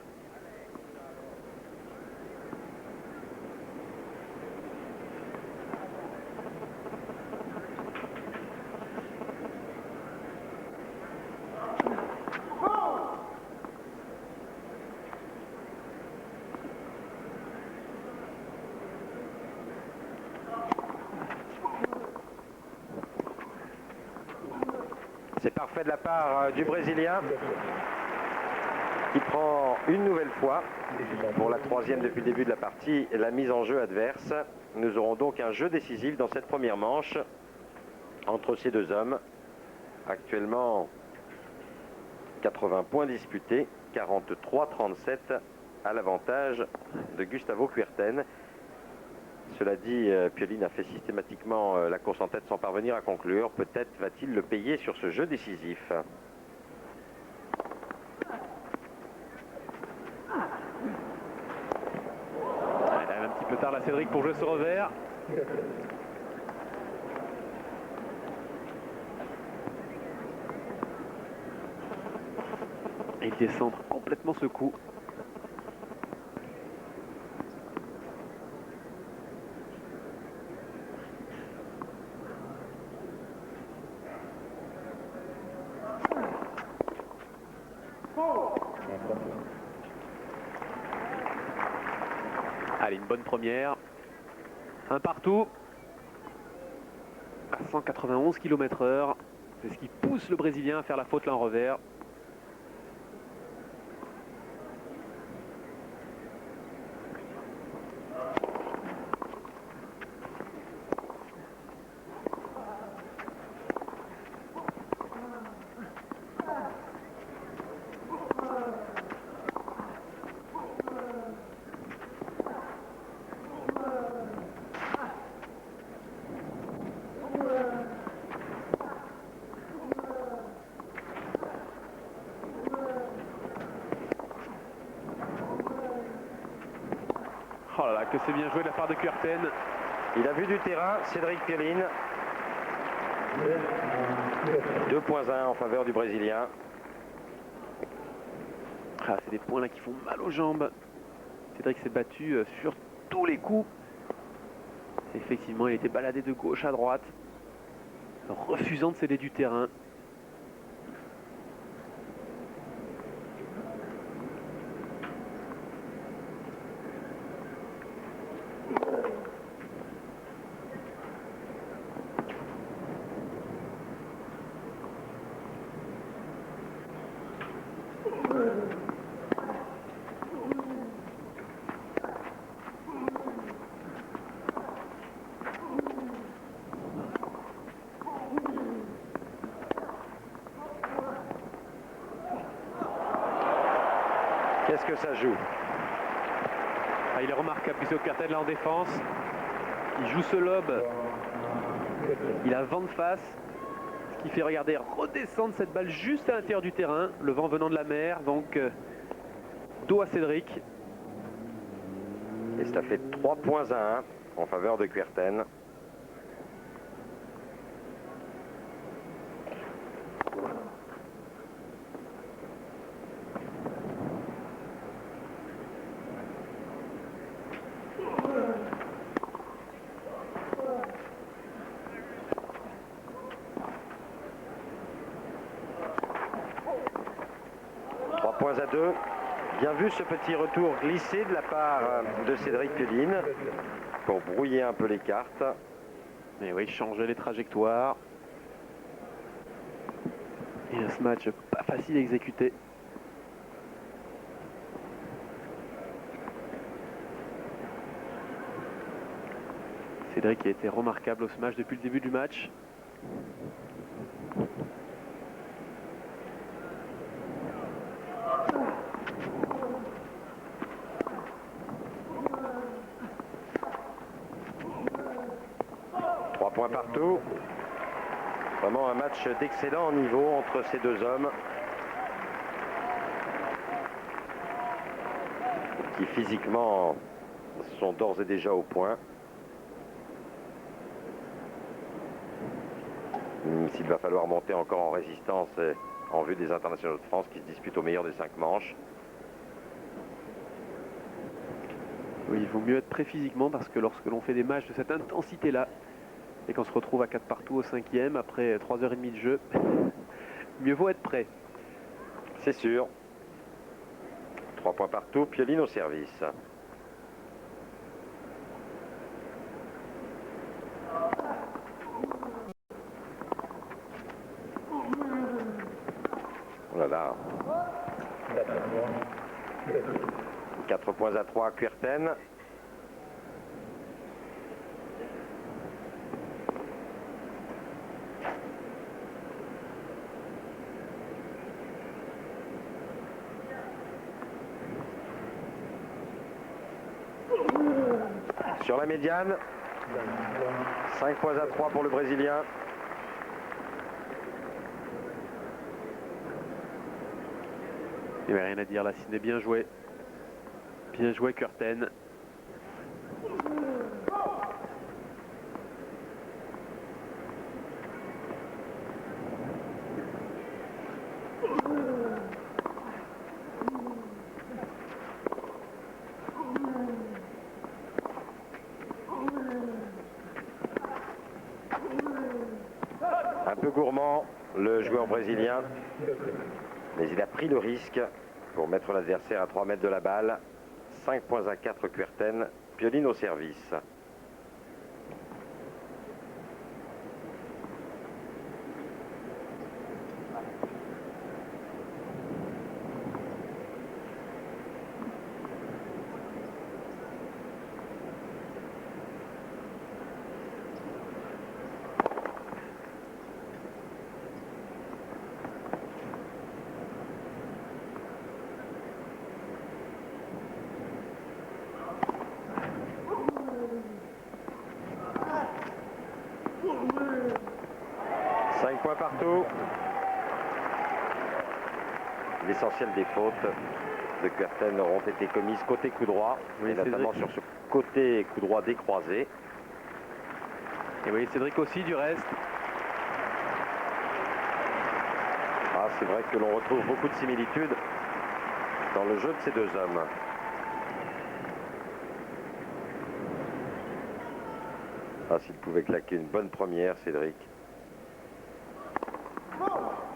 C'est parfait de la part du Brésilien qui prend une nouvelle fois, pour la troisième depuis le début de la partie, la mise en jeu adverse. Nous aurons donc un jeu décisif dans cette première manche entre ces deux hommes. Actuellement, 80 points disputés, 43-37 à l'avantage de Gustavo Kuerten. Cela dit, Pioline a fait systématiquement la course en tête sans parvenir à conclure. Peut-être va-t-il le payer sur ce jeu décisif. Il arrive un petit peu tard là, Cédric, pour jouer ce revers. Et il décentre complètement ce coup. Allez, une bonne première. Un partout. À 191 km/h. C'est ce qui pousse le Brésilien à faire la faute là en revers. Oh là là, que c'est bien joué de la part de Kuerten. Il a vu du terrain, Cédric Pioline. 2.1 en faveur du Brésilien. Ah, c'est des points là qui font mal aux jambes. Cédric s'est battu sur tous les coups. Effectivement, il était baladé de gauche à droite, refusant de céder du terrain. Qu'est-ce que ça joue? Ah, il est remarquable, puisque Kuerten là en défense. Il joue ce lob. Il a vent de face. Ce qui fait regarder redescendre cette balle juste à l'intérieur du terrain. Le vent venant de la mer, donc dos à Cédric. Et ça fait 3.1 en faveur de Kuerten. Points à 2. Bien vu ce petit retour glissé de la part de Cédric Pioline pour brouiller un peu les cartes. Mais oui, changer les trajectoires. Et ce match pas facile à exécuter. Cédric a été remarquable au smash depuis le début du match. Points partout. Vraiment un match d'excellent niveau entre ces deux hommes qui physiquement sont d'ores et déjà au point. Même s'il va falloir monter encore en résistance en vue des internationaux de France qui se disputent au meilleur des 5 manches. Oui, il vaut mieux être prêt physiquement parce que lorsque l'on fait des matchs de cette intensité-là, et qu'on se retrouve à 4 partout au 5e, après 3h30 de jeu, mieux vaut être prêt. C'est sûr. 3 points partout, Pioline au service. Oh là là. 4 points à 3 à Kuerten. Sur la médiane, 5 points à 3 pour le Brésilien. Il n'y avait rien à dire là, Sidney, bien joué. Bien joué Kuerten. Un peu gourmand, le joueur brésilien, mais il a pris le risque pour mettre l'adversaire à 3 mètres de la balle. 5 points à 4 Kuerten, Pioline au service. Points partout. l'essentiel des fautes de Kuerten auront été commises côté coup droit, Oui, et notamment sur ce côté coup droit décroisé. Et oui, Cédric aussi du reste. Ah, c'est vrai que l'on retrouve beaucoup de similitudes dans le jeu de ces deux hommes. Ah, s'il pouvait claquer une bonne première, Cédric.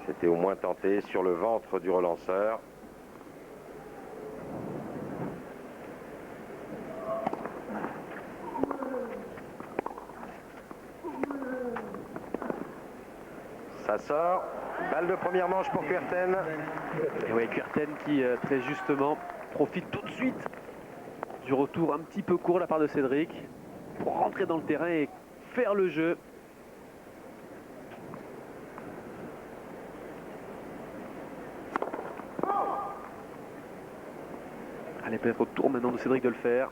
C'était au moins tenté sur le ventre du relanceur. Ça sort. Balle de première manche pour Kuerten. Et oui, Kuerten qui très justement profite tout de suite du retour un petit peu court de la part de Cédric pour rentrer dans le terrain et faire le jeu. Allez, peut-être au tour maintenant de Cédric de le faire.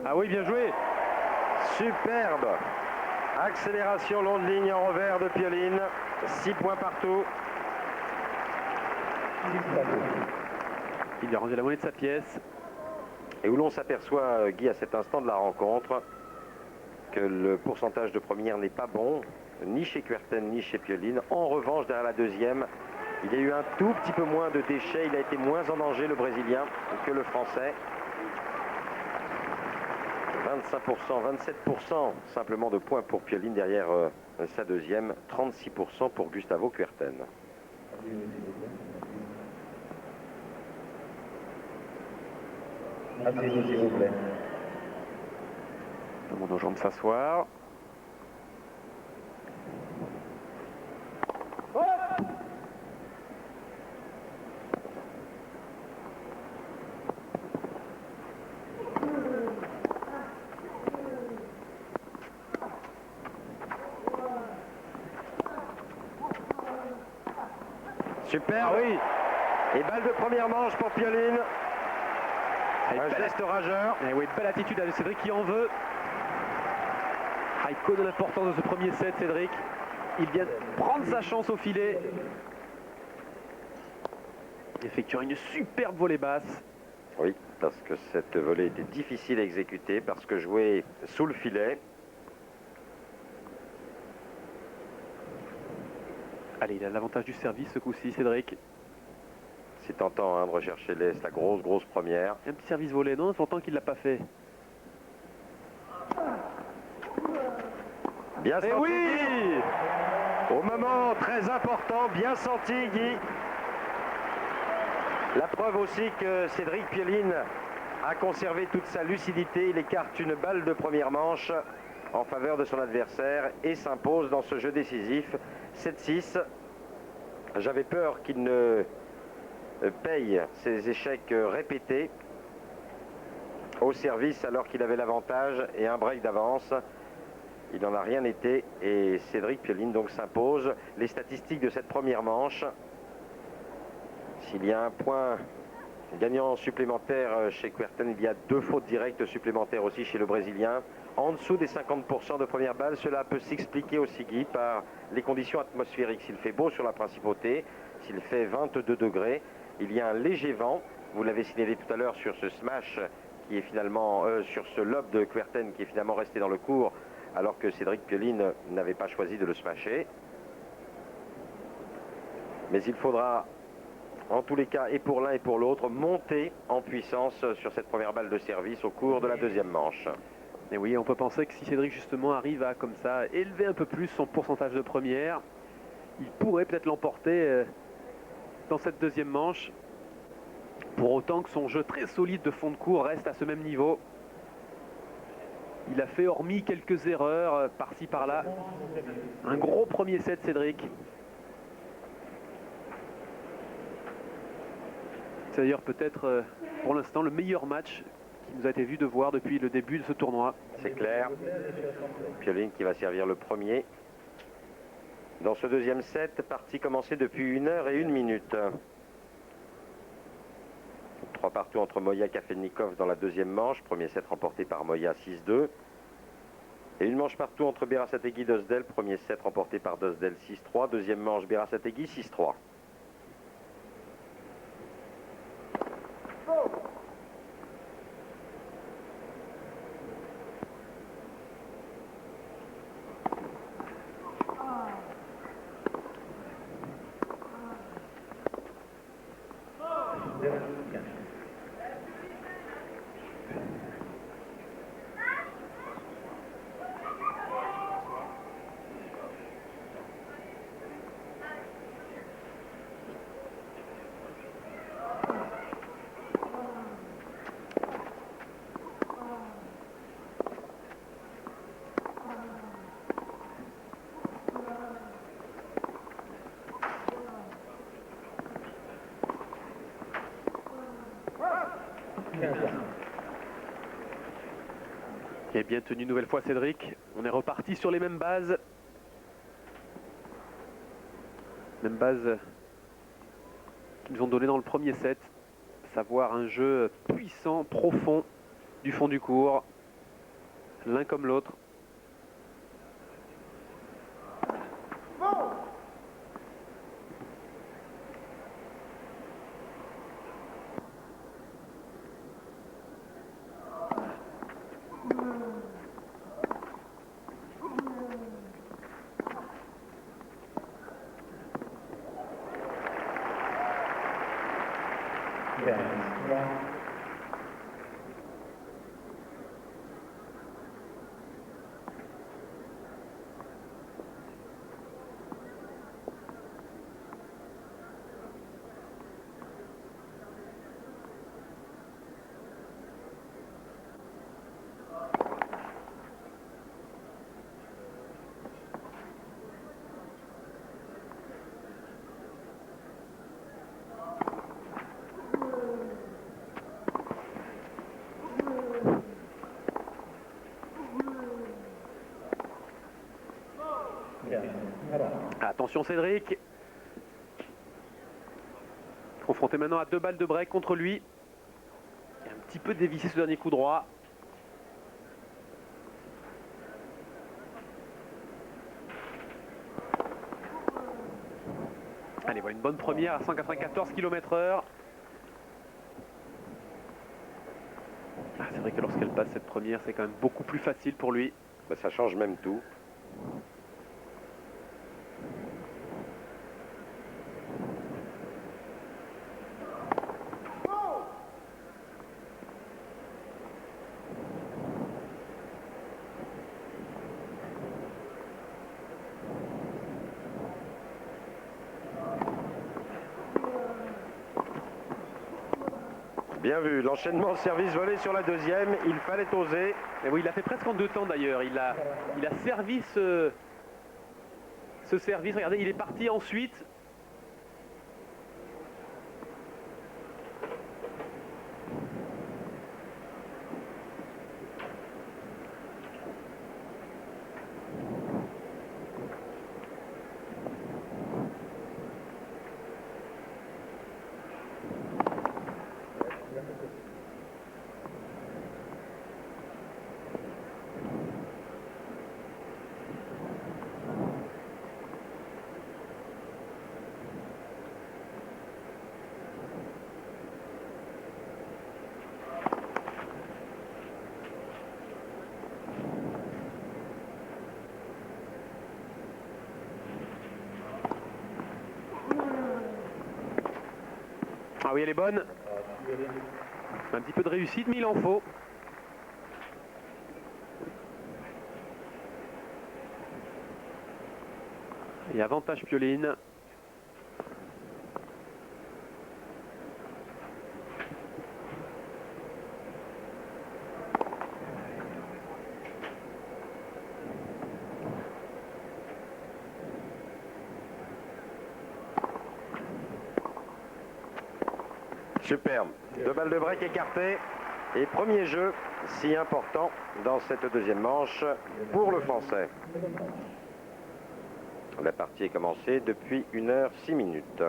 Ah oui, bien joué. Superbe. Accélération long de ligne en revers de Pioline. 6 points partout. Il lui a rendu la monnaie de sa pièce. Et où l'on s'aperçoit, Guy, à cet instant de la rencontre, que le pourcentage de première n'est pas bon, ni chez Kuerten, ni chez Pioline. En revanche, derrière la deuxième, il y a eu un tout petit peu moins de déchets. Il a été moins en danger, le Brésilien, que le Français. 25%, 27% simplement de points pour Pioline derrière sa deuxième. 36% pour Gustavo Kuerten. Asseyez-vous, s'il vous plaît. Demande aux gens de s'asseoir. Super. Ah oui. Et balle de première manche pour Pioline. Un geste rageur. Et oui, belle attitude de Cédric qui en veut. Ah, il connaît l'importance de ce premier set, Cédric. Il vient prendre sa chance au filet. Il effectue une superbe volée basse. Oui, parce que cette volée était difficile à exécuter, parce que jouer sous le filet. Allez, il a l'avantage du service ce coup-ci, Cédric. C'est tentant de rechercher la grosse première. Un petit service volé, non? C'est longtemps qu'il ne l'a pas fait. Bien Et senti. oui! Au moment très important, bien senti, Guy. La preuve aussi que Cédric Pioline a conservé toute sa lucidité. Il écarte une balle de première manche en faveur de son adversaire et s'impose dans ce jeu décisif. 7-6. J'avais peur qu'il ne paye ses échecs répétés au service alors qu'il avait l'avantage et un break d'avance. Il n'en a rien été et Cédric Pioline donc s'impose. Les statistiques de cette première manche, s'il y a un point gagnant supplémentaire chez Kuerten, il y a 2 fautes directes supplémentaires aussi chez le Brésilien. En dessous des 50% de première balle, cela peut s'expliquer aussi, Guy, par les conditions atmosphériques. S'il fait beau sur la principauté, s'il fait 22 degrés, il y a un léger vent. Vous l'avez signalé tout à l'heure sur ce smash qui est finalement sur ce lob de Kuerten qui est finalement resté dans le court alors que Cédric Pioline n'avait pas choisi de le smasher. Mais il faudra en tous les cas et pour l'un et pour l'autre monter en puissance sur cette première balle de service au cours de la deuxième manche. Et oui, on peut penser que si Cédric justement arrive à comme ça élever un peu plus son pourcentage de première, il pourrait peut-être l'emporter dans cette deuxième manche. Pour autant que son jeu très solide de fond de cours reste à ce même niveau. Il a fait, hormis quelques erreurs par-ci par-là, un gros premier set, Cédric. C'est d'ailleurs peut-être pour l'instant le meilleur match qui nous a été vu de voir depuis le début de ce tournoi. C'est clair. Pioline qui va servir le premier. Dans ce deuxième set, partie commencée depuis 1 heure et 1 minute. 3 partout entre Moya et Kafelnikov dans la deuxième manche. Premier set remporté par Moya 6-2. Et une manche partout entre Berasategui et Dosdel. Premier set remporté par Dosdel 6-3. Deuxième manche Berasategui 6-3. Qui est bien tenu une nouvelle fois Cédric. On est reparti sur les mêmes bases. Mêmes bases qu'ils nous ont donné dans le premier set. Savoir un jeu puissant, profond du fond du court. L'un comme l'autre. Attention Cédric. Confronté maintenant à 2 balles de break contre lui. Il a un petit peu dévissé ce dernier coup droit. Allez, voilà une bonne première à 194 km/h. C'est vrai que lorsqu'elle passe cette première, c'est quand même beaucoup plus facile pour lui. Ça change même tout. Bien vu, l'enchaînement service-volée sur la deuxième, il fallait oser. Et oui, il l'a fait presque en 2 temps d'ailleurs. Il a servi ce service. Regardez, il est parti ensuite. Ah oui, elle est bonne. Un petit peu de réussite, mais il en faut. Et avantage Pioline. Superbe. 2 balles de break écartées. Et premier jeu si important dans cette deuxième manche pour le Français. La partie est commencée depuis 1h06.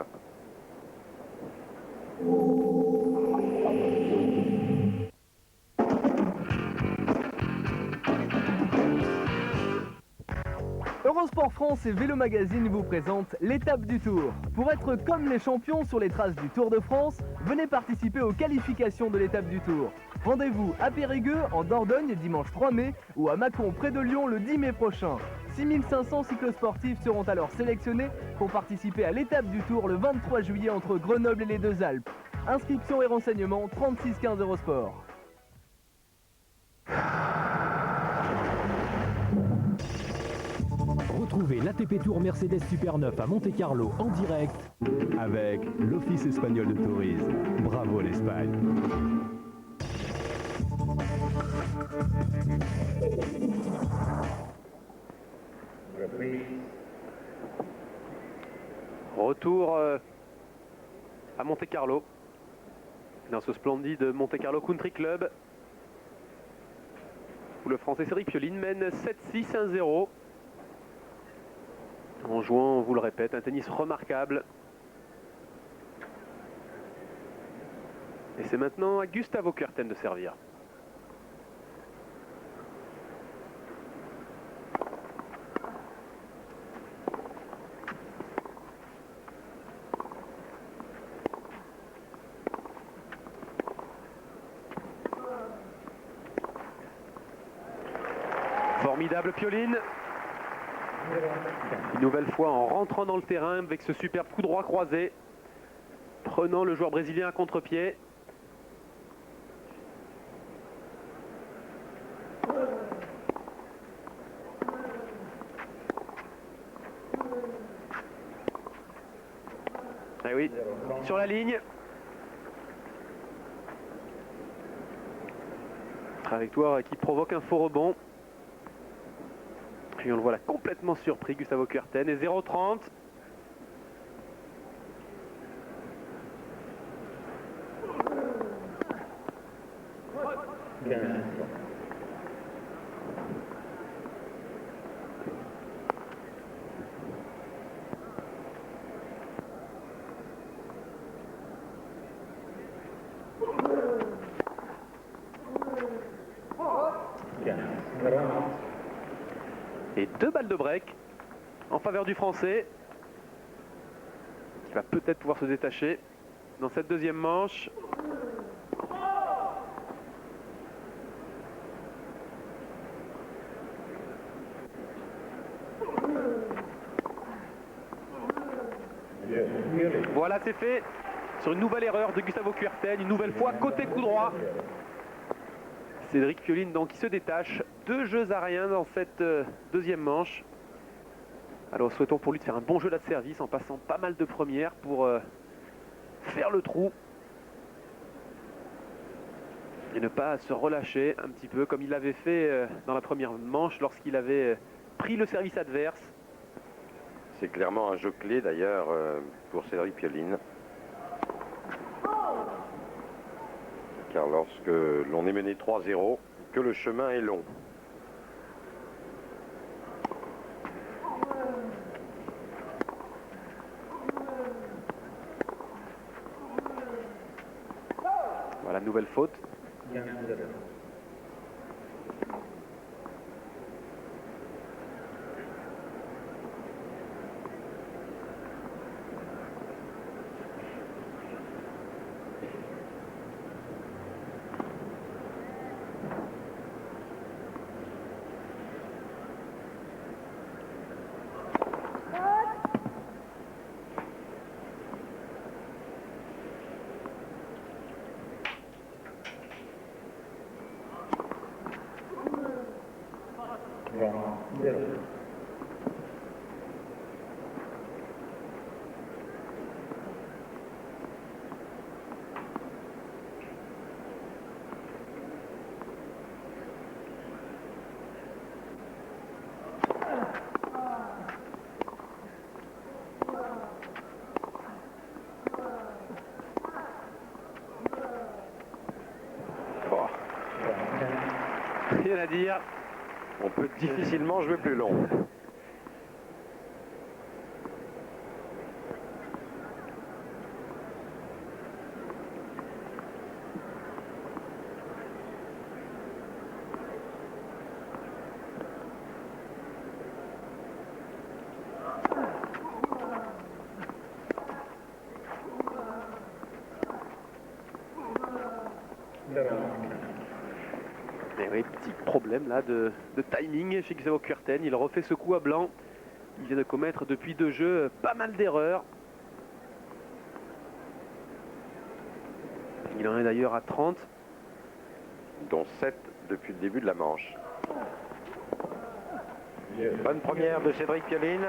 Eurosport France et Vélo Magazine vous présentent l'étape du Tour. Pour être comme les champions sur les traces du Tour de France, venez participer aux qualifications de l'étape du Tour. Rendez-vous à Périgueux, en Dordogne, dimanche 3 mai, ou à Mâcon, près de Lyon, le 10 mai prochain. 6500 cyclosportifs seront alors sélectionnés pour participer à l'étape du Tour le 23 juillet entre Grenoble et les Deux-Alpes. Inscription et renseignements 36 15 Eurosport. Retrouvez l'ATP Tour Mercedes Super 9 à Monte-Carlo en direct avec l'Office espagnol de tourisme. Bravo l'Espagne. Retour à Monte-Carlo, dans ce splendide Monte-Carlo Country Club, où le Français Cédric Pioline mène 7-6-1-0, en jouant, on vous le répète, un tennis remarquable. Et c'est maintenant à Gustavo Kuerten de servir. Formidable Pioline. Une nouvelle fois en rentrant dans le terrain avec ce superbe coup droit croisé, prenant le joueur brésilien à contre-pied. Eh oui, sur la ligne. Trajectoire qui provoque un faux rebond. Puis on le voit là complètement surpris, Gustavo Kuerten, et 0,30. Et 2 balles de break en faveur du Français, qui va peut-être pouvoir se détacher dans cette deuxième manche. Voilà, c'est fait sur une nouvelle erreur de Gustavo Kuerten, une nouvelle fois côté coup droit. Cédric Pioline donc qui se détache, 2 jeux à rien dans cette deuxième manche. Alors souhaitons pour lui de faire un bon jeu de service en passant pas mal de premières pour faire le trou et ne pas se relâcher un petit peu comme il l'avait fait dans la première manche lorsqu'il avait pris le service adverse. C'est clairement un jeu clé d'ailleurs pour Cédric Pioline. Car lorsque l'on est mené 3-0, que le chemin est long. Voilà, nouvelle faute. Rien à dire. On peut difficilement jouer plus long. Et oui, petit problème là de timing chez Gustavo Kuerten. Il refait ce coup à blanc. Il vient de commettre depuis 2 jeux pas mal d'erreurs. Il en est d'ailleurs à 30. Dont 7 depuis le début de la manche. Bonne première de Cédric Pioline.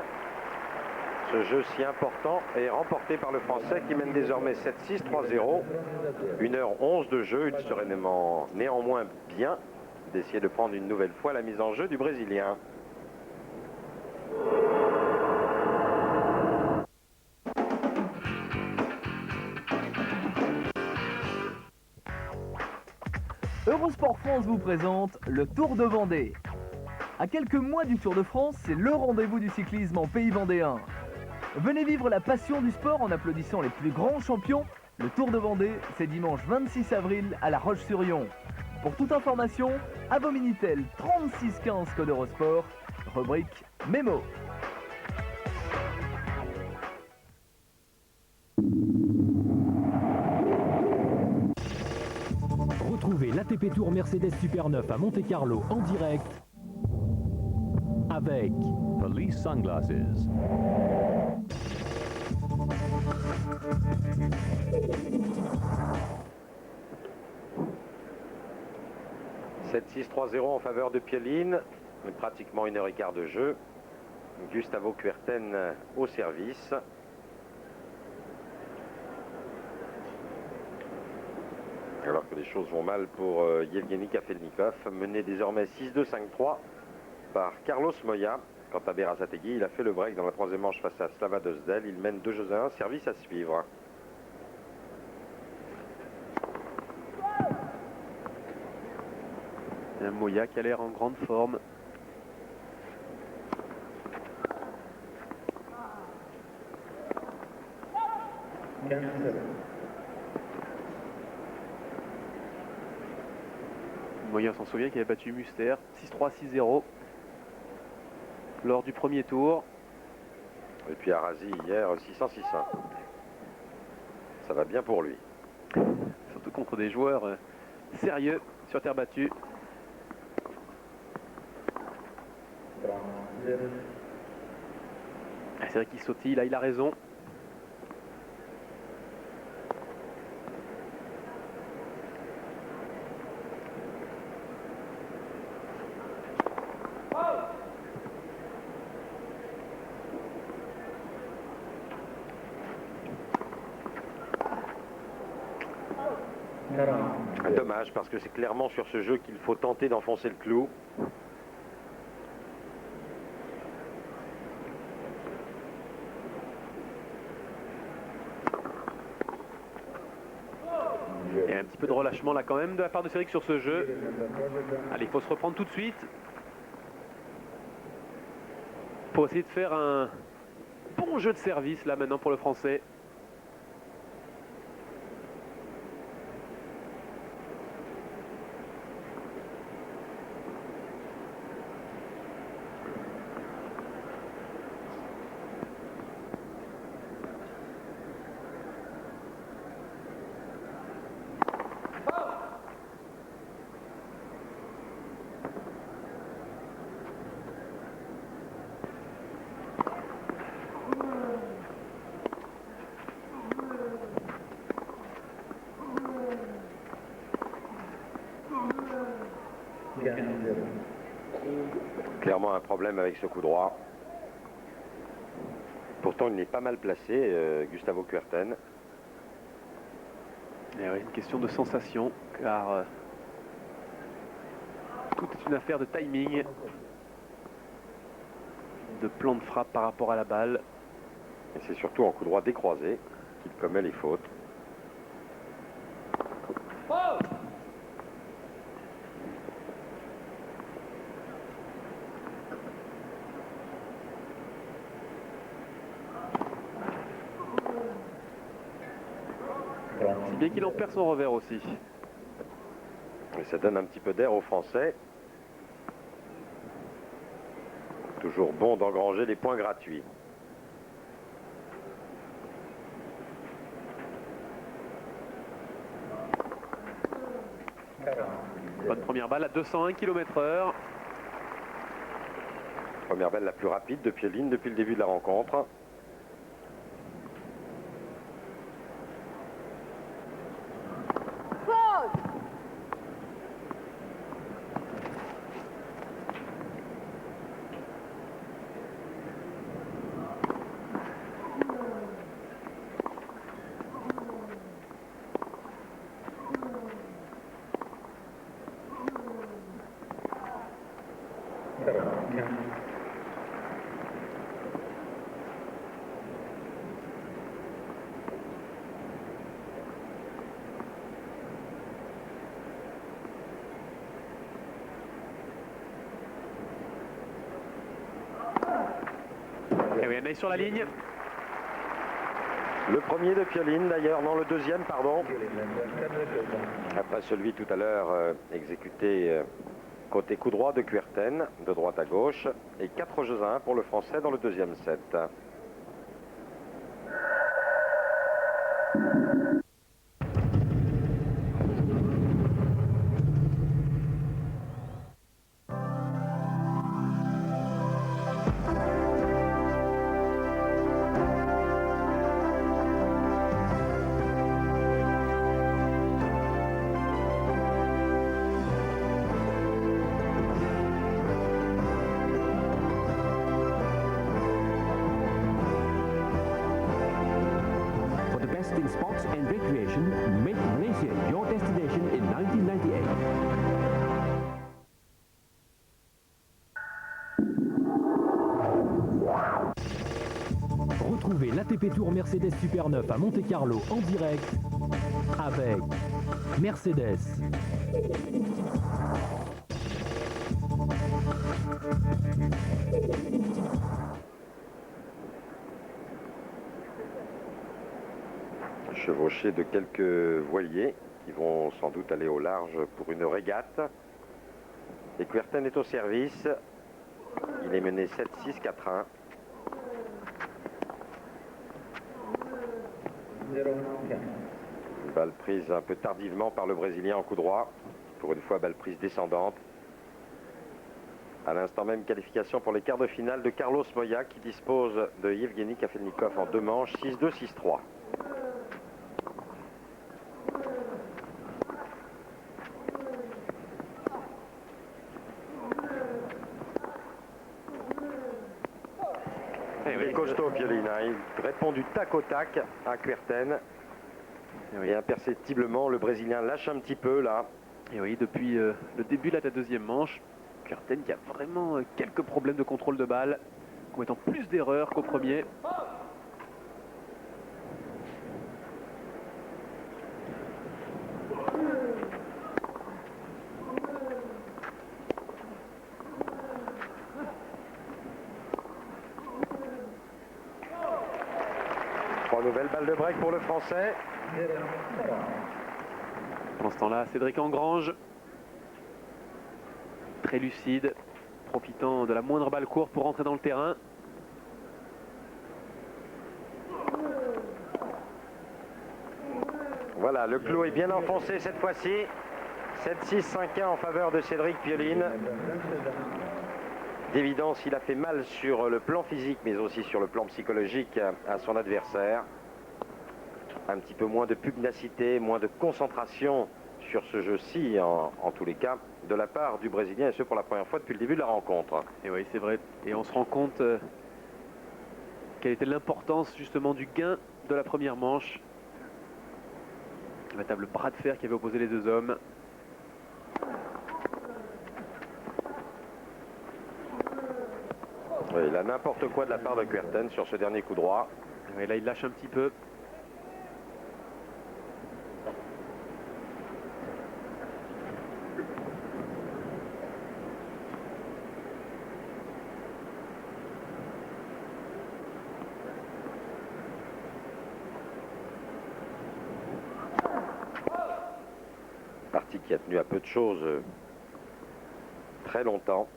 Ce jeu si important est remporté par le Français qui mène désormais 7-6, 3-0. 1h11 de jeu. Il serait néanmoins bien d'essayer de prendre une nouvelle fois la mise en jeu du Brésilien. Eurosport France vous présente le Tour de Vendée. À quelques mois du Tour de France, c'est le rendez-vous du cyclisme en pays vendéen. Venez vivre la passion du sport en applaudissant les plus grands champions. Le Tour de Vendée, c'est dimanche 26 avril à La Roche-sur-Yon. Pour toute information, à vos Minitel 3615 code Eurosport, rubrique Mémo. Retrouvez l'ATP Tour Mercedes Super 9 à Monte-Carlo en direct avec Police Sunglasses. « 7-6-3-0 en faveur de Pioline. Pratiquement 1h15 de jeu. Gustavo Kuerten au service. Alors que les choses vont mal pour Yevgeny Kafelnikov, mené désormais 6-2-5-3 par Carlos Moya. Quant à Berasategui, il a fait le break dans la 3e manche face à Slava Dosdel. Il mène 2-1, service à suivre. Un Moya qui a l'air en grande forme. Moya, on s'en souvient qu'il avait battu Muster 6-3, 6-0 lors du premier tour. Et puis Arasi hier 600-600. Ça va bien pour lui. Surtout contre des joueurs sérieux sur terre battue. C'est vrai qu'il sautille, là il a raison. Dommage parce que c'est clairement sur ce jeu qu'il faut tenter d'enfoncer le clou. Il y a un petit peu de relâchement là quand même de la part de Cédric sur ce jeu. Allez, il faut se reprendre tout de suite pour essayer de faire un bon jeu de service là maintenant pour le Français. Clairement un problème avec ce coup droit. Pourtant il est pas mal placé, Gustavo Kuerten. Et oui, une question de sensation, car tout est une affaire de timing, de plan de frappe par rapport à la balle. Et c'est surtout en coup droit décroisé qu'il commet les fautes. C'est bien qu'il en perd son revers aussi. Et ça donne un petit peu d'air aux Français. Toujours bon d'engranger les points gratuits. Bonne première balle à 201 km/h. Première balle la plus rapide de Pioline depuis le début de la rencontre. Et oui, Anaïs sur la ligne. Le premier de Pioline d'ailleurs, non le deuxième pardon. Après celui tout à l'heure exécuté côté coup droit de Kuerten, de droite à gauche. Et 4 jeux à 1 pour le Français dans le deuxième set. For the best in sports and recreation, make Malaysia your destination in 1998. Retrouvez l'ATP Tour Mercedes Super 9 à Monte-Carlo en direct avec Mercedes. Chevauché de quelques voiliers qui vont sans doute aller au large pour une régate. Et Kuerten est au service. Il est mené 7-6, 4-1. Balle prise un peu tardivement par le Brésilien en coup droit. Pour une fois, balle prise descendante. À l'instant même, qualification pour les quarts de finale de Carlos Moya qui dispose de Yevgeny Kafelnikov en 2 manches, 6-2, 6-3. Il est costaud, Pioline. Il répond du tac au tac à Kuerten. Et imperceptiblement, le Brésilien lâche un petit peu là. Et oui, depuis le début de la deuxième manche, Kuerten qui a vraiment quelques problèmes de contrôle de balle, commettant plus d'erreurs qu'au premier. Trois nouvelles balles de break pour le Français. Pendant ce temps-là, Cédric Engrange, très lucide, profitant de la moindre balle courte pour rentrer dans le terrain. Voilà, le clou est bien enfoncé cette fois-ci. 7-6, 5-1 en faveur de Cédric Pioline. D'évidence, il a fait mal sur le plan physique, mais aussi sur le plan psychologique à son adversaire. Un petit peu moins de pugnacité, moins de concentration sur ce jeu-ci, en tous les cas, de la part du Brésilien, et ce pour la première fois depuis le début de la rencontre. Et oui, c'est vrai. Et on se rend compte quelle était l'importance justement du gain de la première manche. Le véritable bras de fer qui avait opposé les deux hommes. Oui, il a n'importe quoi de la part de Kuerten sur ce dernier coup droit. Et là, il lâche un petit peu. Partie qui a tenu à peu de choses très longtemps.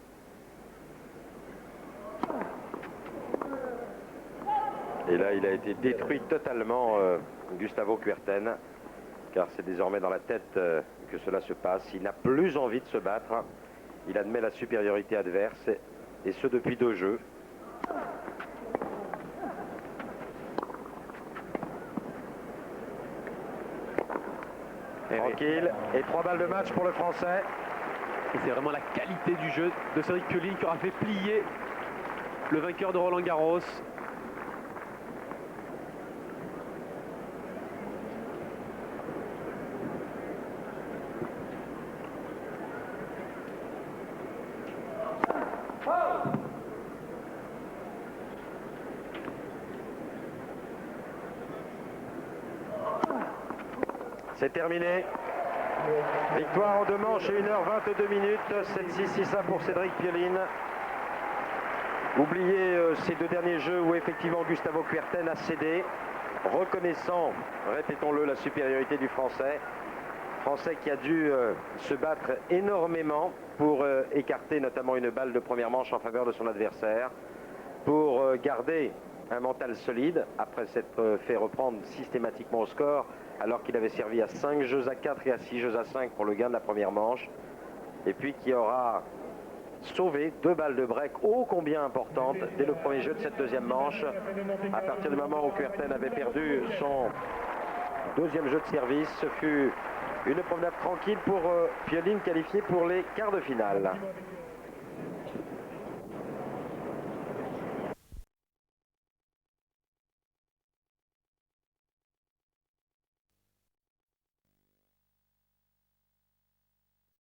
Et là, il a été détruit totalement, Gustavo Kuerten. car c'est désormais dans la tête que cela se passe. Il n'a plus envie de se battre. Il admet la supériorité adverse, et ce depuis 2 jeux. Tranquille, et 3 balles de match pour le Français. Et c'est vraiment la qualité du jeu de Cédric Pioline qui aura fait plier le vainqueur de Roland-Garros. C'est terminé. Victoire en 2 manches et 1h22 minutes. 7-6, 6-1 pour Cédric Pioline. Oubliez ces 2 derniers jeux où effectivement Gustavo Kuerten a cédé, reconnaissant, répétons-le, la supériorité du Français. Français qui a dû se battre énormément pour écarter notamment une balle de première manche en faveur de son adversaire, pour garder un mental solide après s'être fait reprendre systématiquement au score, alors qu'il avait servi à 5 jeux à 4 et à 6 jeux à 5 pour le gain de la première manche, et puis qui aura sauvé 2 balles de break ô combien importantes dès le premier jeu de cette 2e manche, à partir du moment où Kuerten avait perdu son 2e jeu de service. Ce fut une promenade tranquille pour Pioline, qualifié pour les quarts de finale.